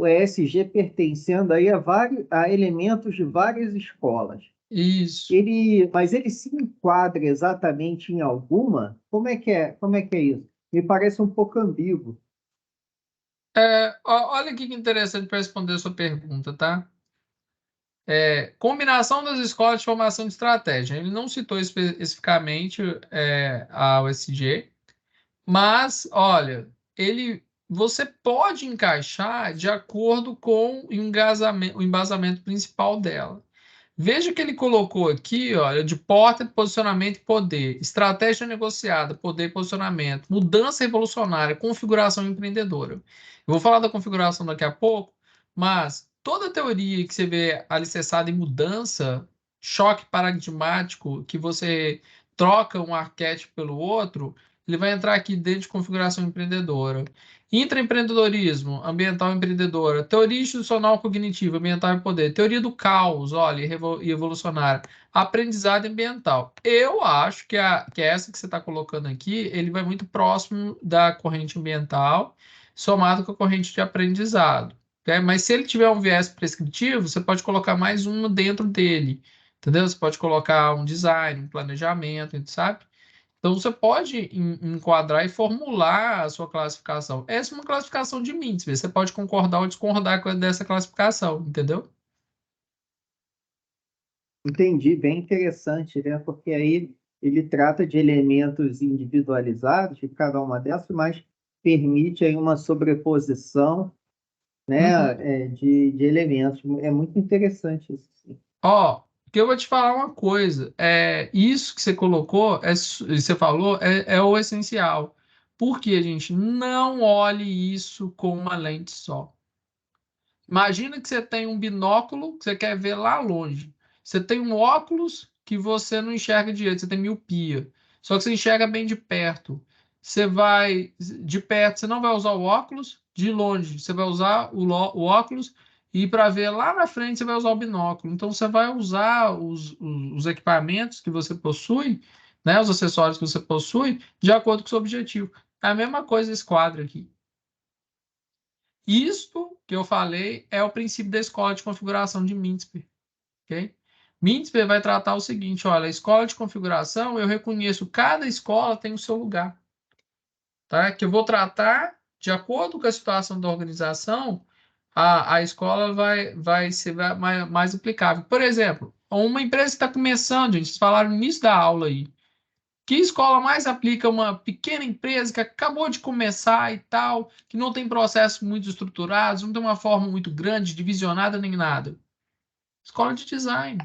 o ESG pertencendo aí a elementos de várias escolas. Isso. Mas ele se enquadra exatamente em alguma? Como é que é isso? Me parece um pouco ambíguo. Olha aqui que interessante para responder a sua pergunta, tá? Combinação das escolas de formação de estratégia. Ele não citou especificamente a USG, mas, olha, você pode encaixar de acordo com o embasamento principal dela. Veja que ele colocou aqui, olha, de porta, posicionamento e poder, estratégia negociada, poder e posicionamento, mudança revolucionária, configuração empreendedora. Eu vou falar da configuração daqui a pouco, mas toda teoria que você vê alicerçada em mudança, choque paradigmático, que você troca um arquétipo pelo outro, ele vai entrar aqui dentro de configuração empreendedora. Intraempreendedorismo, ambiental empreendedora. Teoria institucional cognitiva, ambiental e poder. Teoria do caos, olha, e evolucionária. Aprendizado ambiental. Eu acho que essa que você está colocando aqui, ele vai muito próximo da corrente ambiental, somado com a corrente de aprendizado. Né? Mas se ele tiver um viés prescritivo, você pode colocar mais um dentro dele. Entendeu? Você pode colocar um design, um planejamento, sabe? Então, você pode enquadrar e formular a sua classificação. Essa é uma classificação de MINTSP. Você pode concordar ou discordar dessa classificação, entendeu? Entendi, bem interessante, né? Porque aí ele trata de elementos individualizados de cada uma dessas, mas permite aí uma sobreposição, né, de elementos. É muito interessante isso. Sim. Ó, que eu vou te falar uma coisa. Isso que você colocou, você falou, é o essencial. Porque, gente, não olhe isso com uma lente só. Imagina que você tem um binóculo que você quer ver lá longe. Você tem um óculos que você não enxerga direito, você tem miopia. Só que você enxerga bem de perto. Você vai de perto, você não vai usar o óculos, de longe você vai usar o óculos e para ver lá na frente você vai usar o binóculo. Então você vai usar os equipamentos que você possui, né, os acessórios que você possui, de acordo com o seu objetivo. É a mesma coisa esse quadro aqui. Isto que eu falei é o princípio da escola de configuração de MINTSP. Okay? MINTSP vai tratar o seguinte, olha, a escola de configuração, eu reconheço cada escola tem o seu lugar. Tá? Que eu vou tratar, de acordo com a situação da organização, a escola vai ser mais aplicável. Por exemplo, uma empresa que está começando, gente, vocês falaram no início da aula aí, que escola mais aplica uma pequena empresa que acabou de começar e tal, que não tem processos muito estruturados, não tem uma forma muito grande, divisionada nem nada? Escola de design.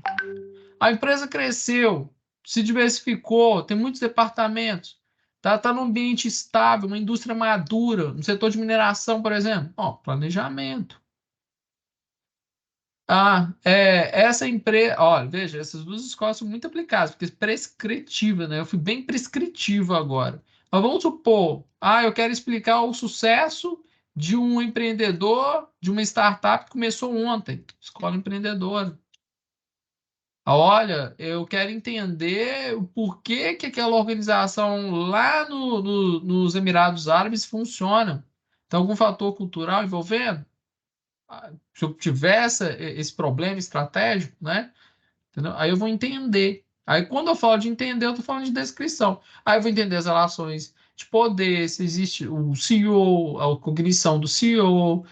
A empresa cresceu, se diversificou, tem muitos departamentos, tá num ambiente estável, uma indústria madura, no setor de mineração, por exemplo. Ó, planejamento. Essa empresa, olha, veja, essas duas escolas são muito aplicadas, porque é prescritiva, né? Eu fui bem prescritivo agora. Mas vamos supor, eu quero explicar o sucesso de um empreendedor, de uma startup que começou ontem, escola empreendedora. Olha, eu quero entender o porquê que aquela organização lá nos Emirados Árabes funciona. Tem algum fator cultural envolvendo? Se eu tivesse esse problema estratégico, né? Entendeu? Aí eu vou entender. Aí quando eu falo de entender, eu estou falando de descrição. Aí eu vou entender as relações de poder, se existe o CEO, a cognição do CEO,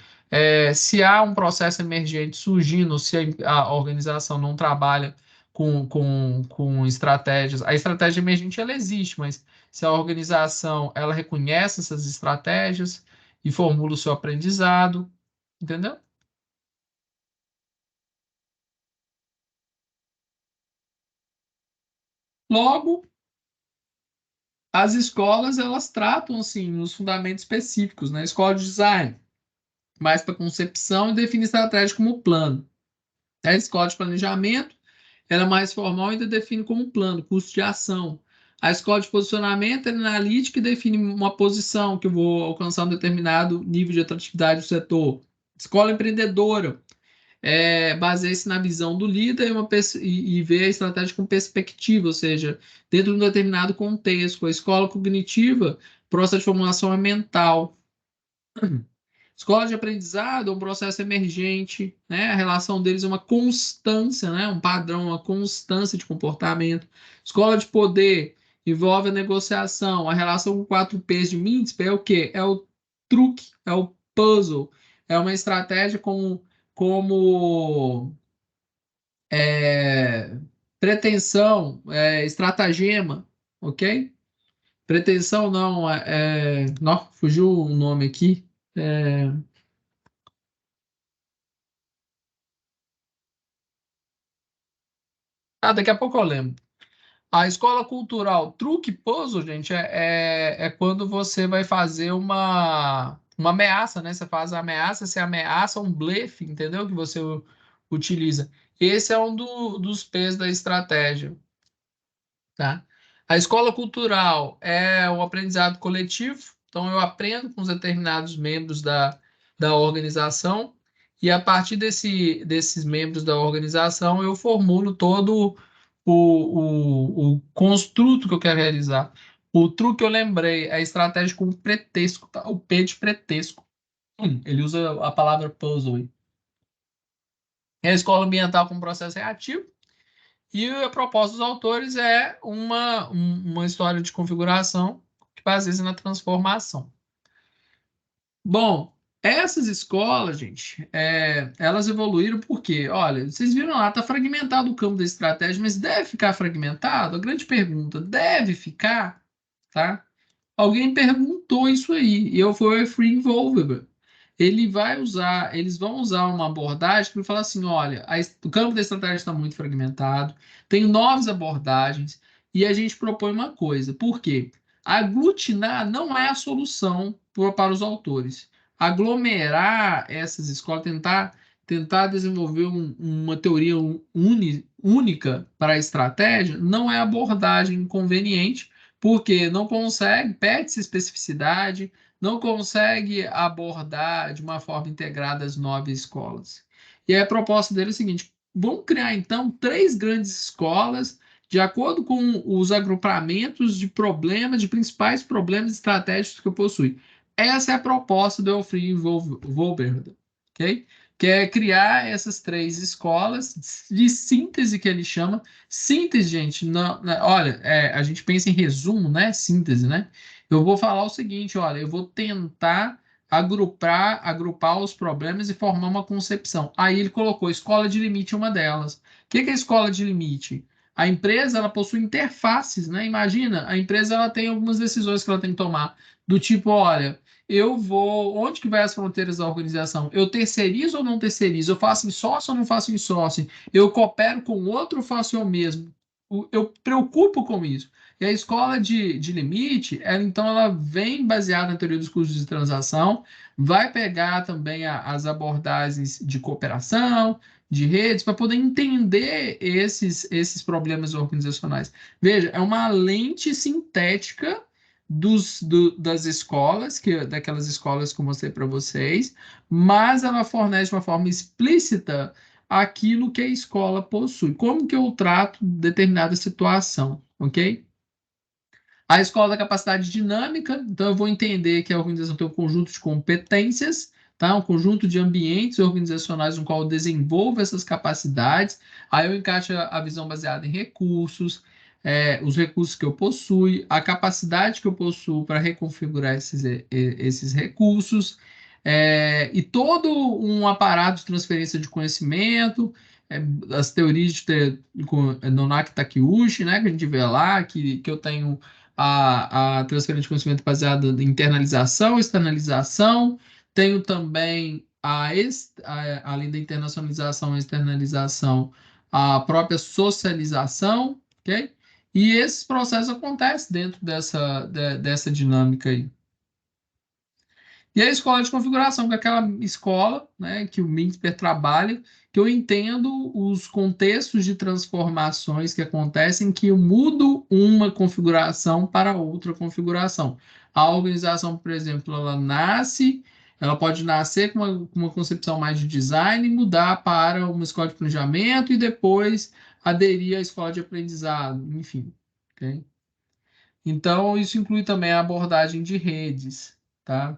se há um processo emergente surgindo, se a organização não trabalha com estratégias. A estratégia emergente ela existe, mas se a organização ela reconhece essas estratégias e formula o seu aprendizado, entendeu? Logo, as escolas elas tratam assim os fundamentos específicos, né? Escola de design, mais para concepção e define estratégia como plano. A escola de planejamento, ela é mais formal e ainda define como plano, custo de ação. A escola de posicionamento é analítica e define uma posição que eu vou alcançar um determinado nível de atratividade do setor. Escola empreendedora, baseia-se na visão do líder e vê a estratégia com perspectiva, ou seja, dentro de um determinado contexto. A escola cognitiva, processo de formulação é mental. Escola de aprendizado é um processo emergente, né? A relação deles é uma constância, né? Um padrão, uma constância de comportamento. Escola de poder envolve a negociação. A relação com 4Ps de MINTSP é o quê? É o truque, é o puzzle, é uma estratégia como pretensão, estratagema, ok? Pretensão não, não, fugiu o nome aqui. Daqui a pouco eu lembro. A escola cultural, truque puzzle, gente, é quando você vai fazer uma ameaça, né? Você faz a ameaça, você ameaça um blefe, entendeu? Que você utiliza. Esse é um dos P's da estratégia, tá? A escola cultural é o aprendizado coletivo, então eu aprendo com os determinados membros da organização, e a partir desses membros da organização eu formulo todo o construto que eu quero realizar. O truque que eu lembrei, a estratégia com pretexto, tá? O P de pretexto. Ele usa a palavra puzzle aí. É a escola ambiental como processo reativo. E a proposta dos autores é uma história de configuração que baseia na transformação. Bom, essas escolas, gente, elas evoluíram porque, olha, vocês viram lá, está fragmentado o campo da estratégia, mas deve ficar fragmentado? A grande pergunta, deve ficar? Tá? Alguém perguntou isso aí, e eu fui o Free Involvable. Eles vão usar uma abordagem que vai falar assim: olha, o campo da estratégia está muito fragmentado, tem novas abordagens, e a gente propõe uma coisa. Por quê? Aglutinar não é a solução para os autores. Aglomerar essas escolas, tentar desenvolver uma teoria única para a estratégia, não é abordagem conveniente, porque não consegue, perde-se especificidade, não consegue abordar de uma forma integrada as 9 escolas. E aí a proposta dele é o seguinte: vamos criar então 3 grandes escolas de acordo com os agrupamentos de problemas, de principais problemas estratégicos que eu possui. Essa é a proposta do Elfriede Wolberda, ok? Que é criar essas 3 escolas de síntese, que ele chama. Síntese, gente, olha, a gente pensa em resumo, né? Síntese, né? Eu vou falar o seguinte, olha, eu vou tentar agrupar os problemas e formar uma concepção. Aí ele colocou escola de limite uma delas. O que é a escola de limite? A empresa, ela possui interfaces, né? Imagina, a empresa, ela tem algumas decisões que ela tem que tomar, do tipo, olha, onde que vai as fronteiras da organização? Eu terceirizo ou não terceirizo? Eu faço em sócio ou não faço em sócio? Eu coopero com outro ou faço eu mesmo? Eu preocupo com isso. E a escola de limite, ela vem baseada na teoria dos custos de transação, vai pegar também as abordagens de cooperação, de redes, para poder entender esses problemas organizacionais. Veja, é uma lente sintética das escolas, daquelas escolas que eu mostrei para vocês, mas ela fornece de uma forma explícita aquilo que a escola possui. Como que eu trato determinada situação, ok? A escola da capacidade dinâmica, então eu vou entender que a organização tem um conjunto de competências, tá? Um conjunto de ambientes organizacionais no qual eu desenvolvo essas capacidades. Aí eu encaixo a visão baseada em recursos, os recursos que eu possuo, a capacidade que eu possuo para reconfigurar esses recursos, e todo um aparato de transferência de conhecimento, as teorias no Naki Takeuchi, né, que a gente vê lá, que eu tenho a transferência de conhecimento baseada em internalização, externalização. Tenho também, além da internacionalização e externalização, a própria socialização, ok? E esses processos acontecem dentro dessa dinâmica aí. E a escola de configuração, que é aquela escola, né, que o Mintzberg trabalha, que eu entendo os contextos de transformações que acontecem, que eu mudo uma configuração para outra configuração. A organização, por exemplo, ela pode nascer com uma concepção mais de design, mudar para uma escola de planejamento e depois aderir à escola de aprendizado, enfim. Okay? Então, isso inclui também a abordagem de redes, tá?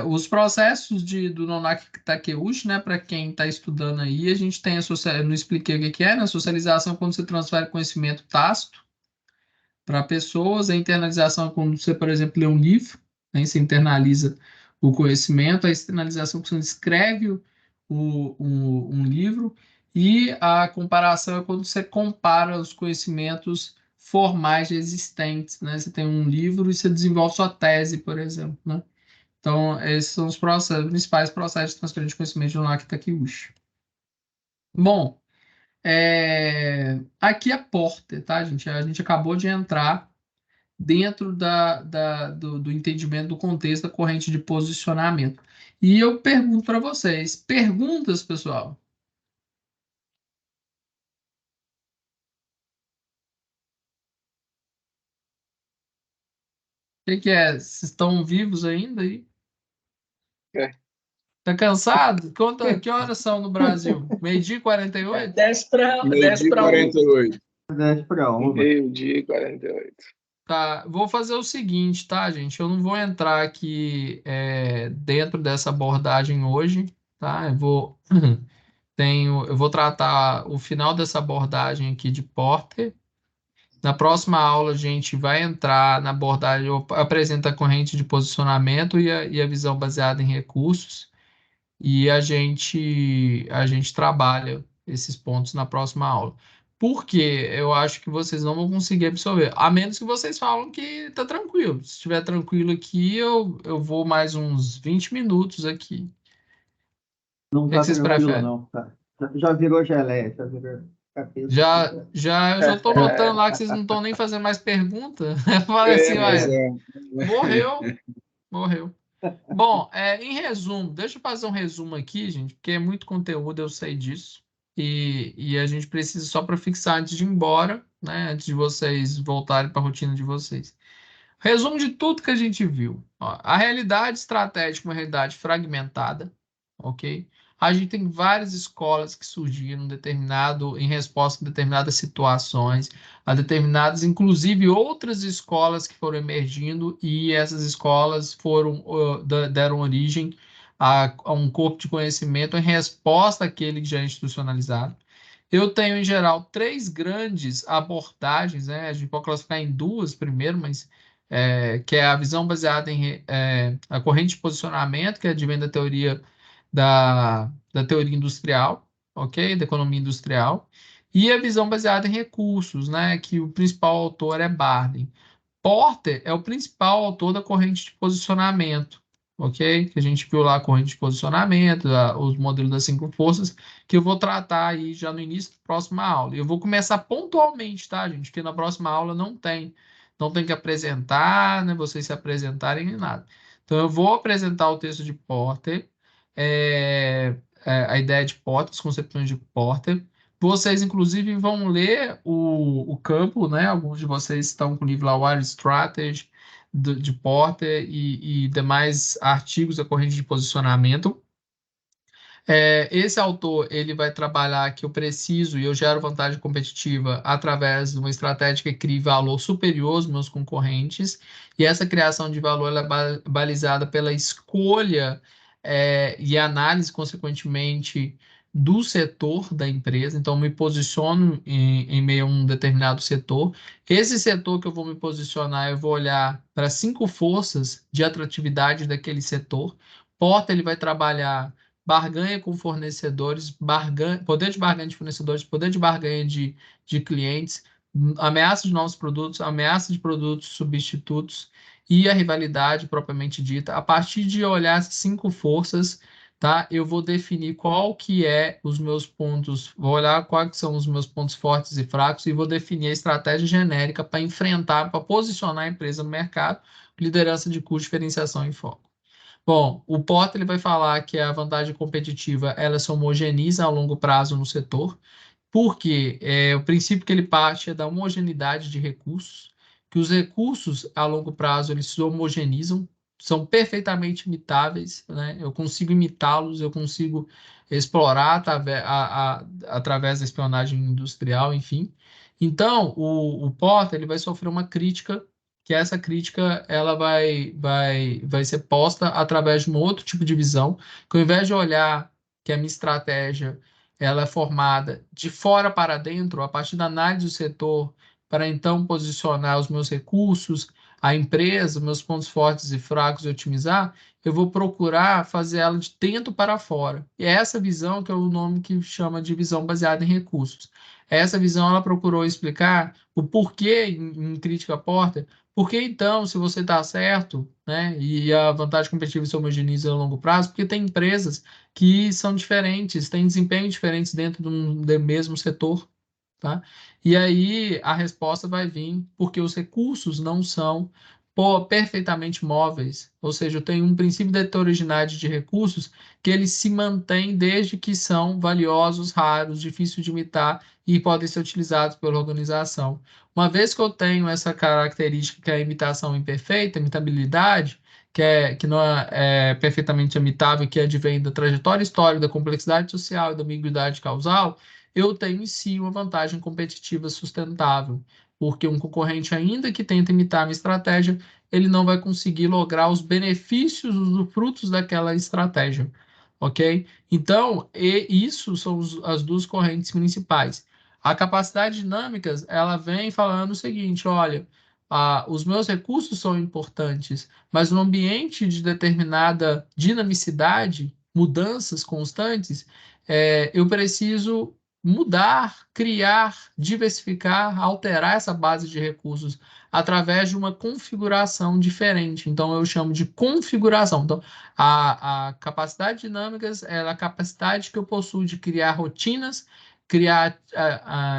Os processos do Nonaki Takeuchi, né, para quem está estudando aí, a gente tem eu não expliquei o que é, né? Socialização é quando você transfere conhecimento tácito para pessoas, a internalização é quando você, por exemplo, lê um livro, né, você internaliza o conhecimento, a externalização é quando você escreve um livro, e a comparação é quando você compara os conhecimentos formais existentes, né? Você tem um livro e você desenvolve sua tese, por exemplo, né? Então, esses são os principais processos de transferência de conhecimento do Naki Takeuchi. Bom, aqui é Porter, tá, gente? A gente acabou de entrar dentro do entendimento do contexto da corrente de posicionamento. E eu pergunto para vocês, perguntas, pessoal? que é? Vocês estão vivos ainda aí? É. Tá cansado? Que horas são no Brasil? 12h48? 10 para Meio-dia e 1. 48. 10 para 1. Meio-dia e 48. Tá, vou fazer o seguinte, tá, gente? Eu não vou entrar aqui dentro dessa abordagem hoje, tá? Eu vou tratar o final dessa abordagem aqui de Porter. Na próxima aula, a gente vai entrar na abordagem, eu apresento a corrente de posicionamento e a visão baseada em recursos, e a gente trabalha esses pontos na próxima aula. Por quê? Eu acho que vocês não vão conseguir absorver, a menos que vocês falam que tá tranquilo. Se estiver tranquilo aqui, eu vou mais uns 20 minutos aqui. Não O que tá vocês tranquilo, preferem? não. Tá. Já virou geleia, já virou cabeça. Eu já estou notando lá que vocês não estão nem fazendo mais pergunta. Eu falei assim, Pois olha, é. morreu. Bom, em resumo, deixa eu fazer um resumo aqui, gente, porque é muito conteúdo, eu sei disso. E a gente precisa só para fixar antes de ir embora, né? Antes de vocês voltarem para a rotina de vocês. Resumo de tudo que a gente viu. Ó, a realidade estratégica é uma realidade fragmentada, ok? A gente tem várias escolas que surgiram em resposta a determinadas situações, a determinadas, inclusive outras escolas que foram emergindo, e essas escolas deram origem a um corpo de conhecimento em resposta àquele que já é institucionalizado. Eu tenho, em geral, três grandes abordagens, né? A gente pode classificar em duas primeiro, mas que é a visão baseada em a corrente de posicionamento, que advém da teoria da teoria industrial, ok? Da economia industrial, e a visão baseada em recursos, né? Que o principal autor é Bardeen. Porter é o principal autor da corrente de posicionamento, ok? Que a gente viu lá a corrente de posicionamento, os modelos das cinco forças, que eu vou tratar aí já no início da próxima aula. Eu vou começar pontualmente, tá, gente? Porque na próxima aula não tem que apresentar, né? Vocês se apresentarem nem nada. Então, eu vou apresentar o texto de Porter, a ideia de Porter, as concepções de Porter. Vocês, inclusive, vão ler o campo, né? Alguns de vocês estão com o livro lá, Wire Strategy, de Porter e demais artigos da corrente de posicionamento. Esse autor ele vai trabalhar que eu preciso e eu gero vantagem competitiva através de uma estratégia que crie valor superior aos meus concorrentes, e essa criação de valor ela é balizada pela escolha e análise, consequentemente, do setor da empresa. Então, eu me posiciono em meio a um determinado setor. Esse setor que eu vou me posicionar, eu vou olhar para 5 forças de atratividade daquele setor. Porta, ele vai trabalhar barganha com fornecedores, poder de barganha de fornecedores, poder de barganha de clientes, ameaça de novos produtos, ameaça de produtos substitutos e a rivalidade propriamente dita. A partir de olhar essas 5 forças, tá? Eu vou definir qual que é os meus pontos, vou olhar quais são os meus pontos fortes e fracos e vou definir a estratégia genérica para enfrentar, para posicionar a empresa no mercado, liderança de custo, diferenciação e foco. Bom, o Porter ele vai falar que a vantagem competitiva ela se homogeneiza a longo prazo no setor, porque o princípio que ele parte é da homogeneidade de recursos, que os recursos a longo prazo eles se homogeneizam, são perfeitamente imitáveis, né? Eu consigo imitá-los, eu consigo explorar através da espionagem industrial, enfim. Então, o Porter ele vai sofrer uma crítica que essa crítica ela vai ser posta através de um outro tipo de visão, que ao invés de olhar que a minha estratégia ela é formada de fora para dentro, a partir da análise do setor, para então posicionar os meus recursos, a empresa, meus pontos fortes e fracos e otimizar, eu vou procurar fazer ela de dentro para fora. E é essa visão que é o nome que chama de visão baseada em recursos. Essa visão ela procurou explicar o porquê, em crítica à Porter, por que então, se você está certo, né, e a vantagem competitiva se homogeneiza a longo prazo, porque tem empresas que são diferentes, têm desempenhos diferentes dentro do mesmo setor, tá? E aí a resposta vai vir porque os recursos não são perfeitamente móveis, ou seja, eu tenho um princípio de heterogeneidade de recursos que eles se mantêm desde que são valiosos, raros, difíceis de imitar e podem ser utilizados pela organização. Uma vez que eu tenho essa característica que é a imitação imperfeita, imitabilidade, que não é perfeitamente imitável, que advém da trajetória histórica, da complexidade social e da ambiguidade causal, eu tenho em si uma vantagem competitiva sustentável, porque um concorrente, ainda que tente imitar a minha estratégia, ele não vai conseguir lograr os benefícios, os frutos daquela estratégia, ok? Então, isso são as duas correntes principais. A capacidade dinâmica, ela vem falando o seguinte, olha, os meus recursos são importantes, mas no ambiente de determinada dinamicidade, mudanças constantes, eu preciso mudar, criar, diversificar, alterar essa base de recursos através de uma configuração diferente. Então, eu chamo de configuração. Então, a capacidade dinâmica é a capacidade que eu possuo de criar rotinas, criar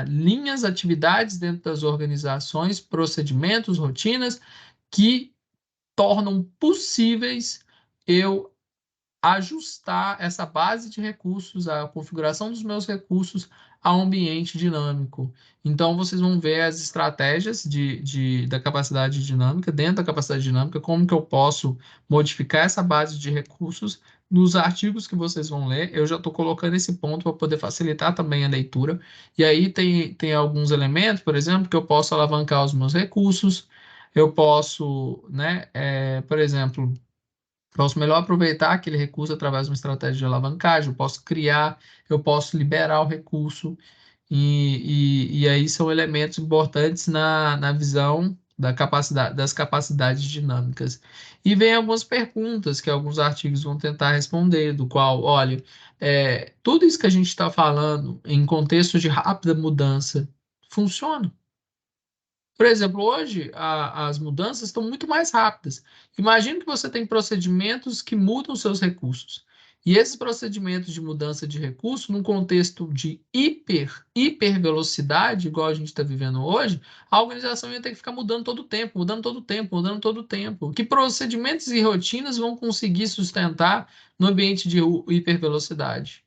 linhas, atividades dentro das organizações, procedimentos, rotinas, que tornam possíveis eu ajustar essa base de recursos, a configuração dos meus recursos ao ambiente dinâmico. Então, vocês vão ver as estratégias da capacidade dinâmica, dentro da capacidade dinâmica, como que eu posso modificar essa base de recursos nos artigos que vocês vão ler. Eu já estou colocando esse ponto para poder facilitar também a leitura. E aí tem alguns elementos, por exemplo, que eu posso alavancar os meus recursos, eu posso, né, por exemplo, posso melhor aproveitar aquele recurso através de uma estratégia de alavancagem, eu posso criar, eu posso liberar o recurso, e aí são elementos importantes na visão das capacidades dinâmicas. E vem algumas perguntas que alguns artigos vão tentar responder, do qual, olha, tudo isso que a gente está falando em contexto de rápida mudança funciona? Por exemplo, hoje as mudanças estão muito mais rápidas. Imagine que você tem procedimentos que mudam seus recursos. E esses procedimentos de mudança de recurso, num contexto de hiper velocidade, igual a gente está vivendo hoje, a organização ia ter que ficar mudando todo o tempo, mudando todo o tempo, mudando todo o tempo. Que procedimentos e rotinas vão conseguir sustentar no ambiente de hipervelocidade?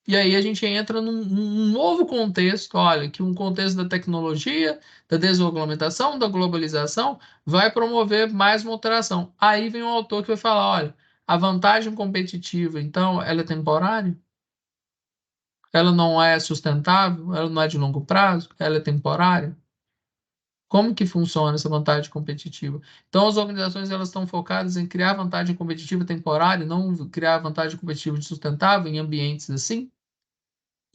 E aí a gente entra num novo contexto, olha, que um contexto da tecnologia, da desregulamentação, da globalização, vai promover mais uma alteração. Aí vem um autor que vai falar, olha, a vantagem competitiva, então, ela é temporária? Ela não é sustentável? Ela não é de longo prazo? Ela é temporária? Como que funciona essa vantagem competitiva? Então, as organizações elas estão focadas em criar vantagem competitiva temporária, não criar vantagem competitiva sustentável em ambientes assim?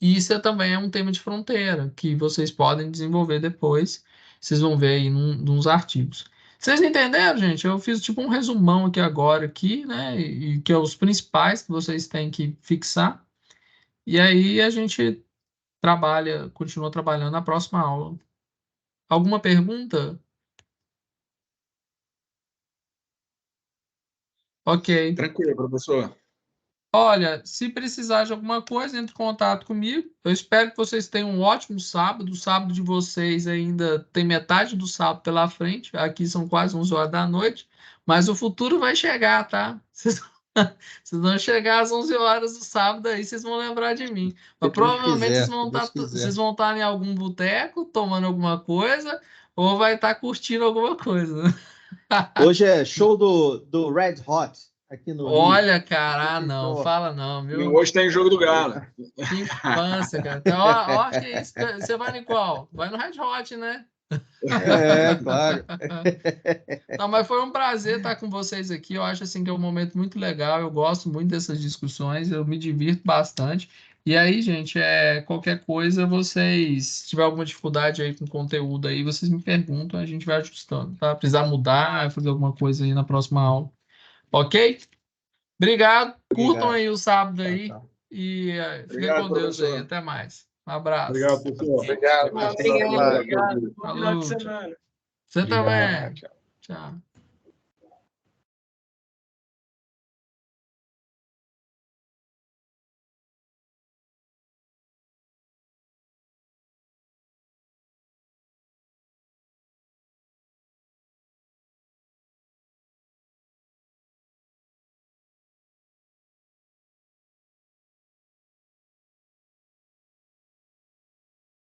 E isso também é um tema de fronteira que vocês podem desenvolver depois. Vocês vão ver aí nos artigos. Vocês entenderam, gente? Eu fiz tipo um resumão aqui agora, né? E que é os principais que vocês têm que fixar. E aí a gente continua trabalhando na próxima aula. Alguma pergunta? Ok. Tranquilo, professor. Olha, se precisar de alguma coisa, entre em contato comigo. Eu espero que vocês tenham um ótimo sábado. O sábado de vocês ainda tem metade do sábado pela frente. Aqui são quase 11 horas da noite. Mas o futuro vai chegar, tá? Vocês vão chegar às 11 horas do sábado, aí vocês vão lembrar de mim. Mas provavelmente vocês vão estar em algum boteco, tomando alguma coisa, ou vai estar curtindo alguma coisa, né? Hoje é show do Red Hot aqui no Rio. Olha, cara, não, fala não, viu? Hoje tem jogo do Galo. Que infância, cara. Então, ó, que isso, você vai no qual? Vai no Red Hot, né? Claro. Não, mas foi um prazer estar com vocês aqui. Eu acho assim que é um momento muito legal. Eu gosto muito dessas discussões. Eu me divirto bastante. E aí, gente, qualquer coisa, se tiver alguma dificuldade aí com o conteúdo aí, vocês me perguntam, a gente vai ajustando, tá? Precisar mudar, fazer alguma coisa aí na próxima aula. Ok? Obrigado. Curtam aí o sábado aí. E fiquem com Deus aí. Até mais. Um abraço. Obrigado, pessoal. Obrigado. Obrigado. Bom final de semana. Você Obrigado. também. Tchau. Tchau.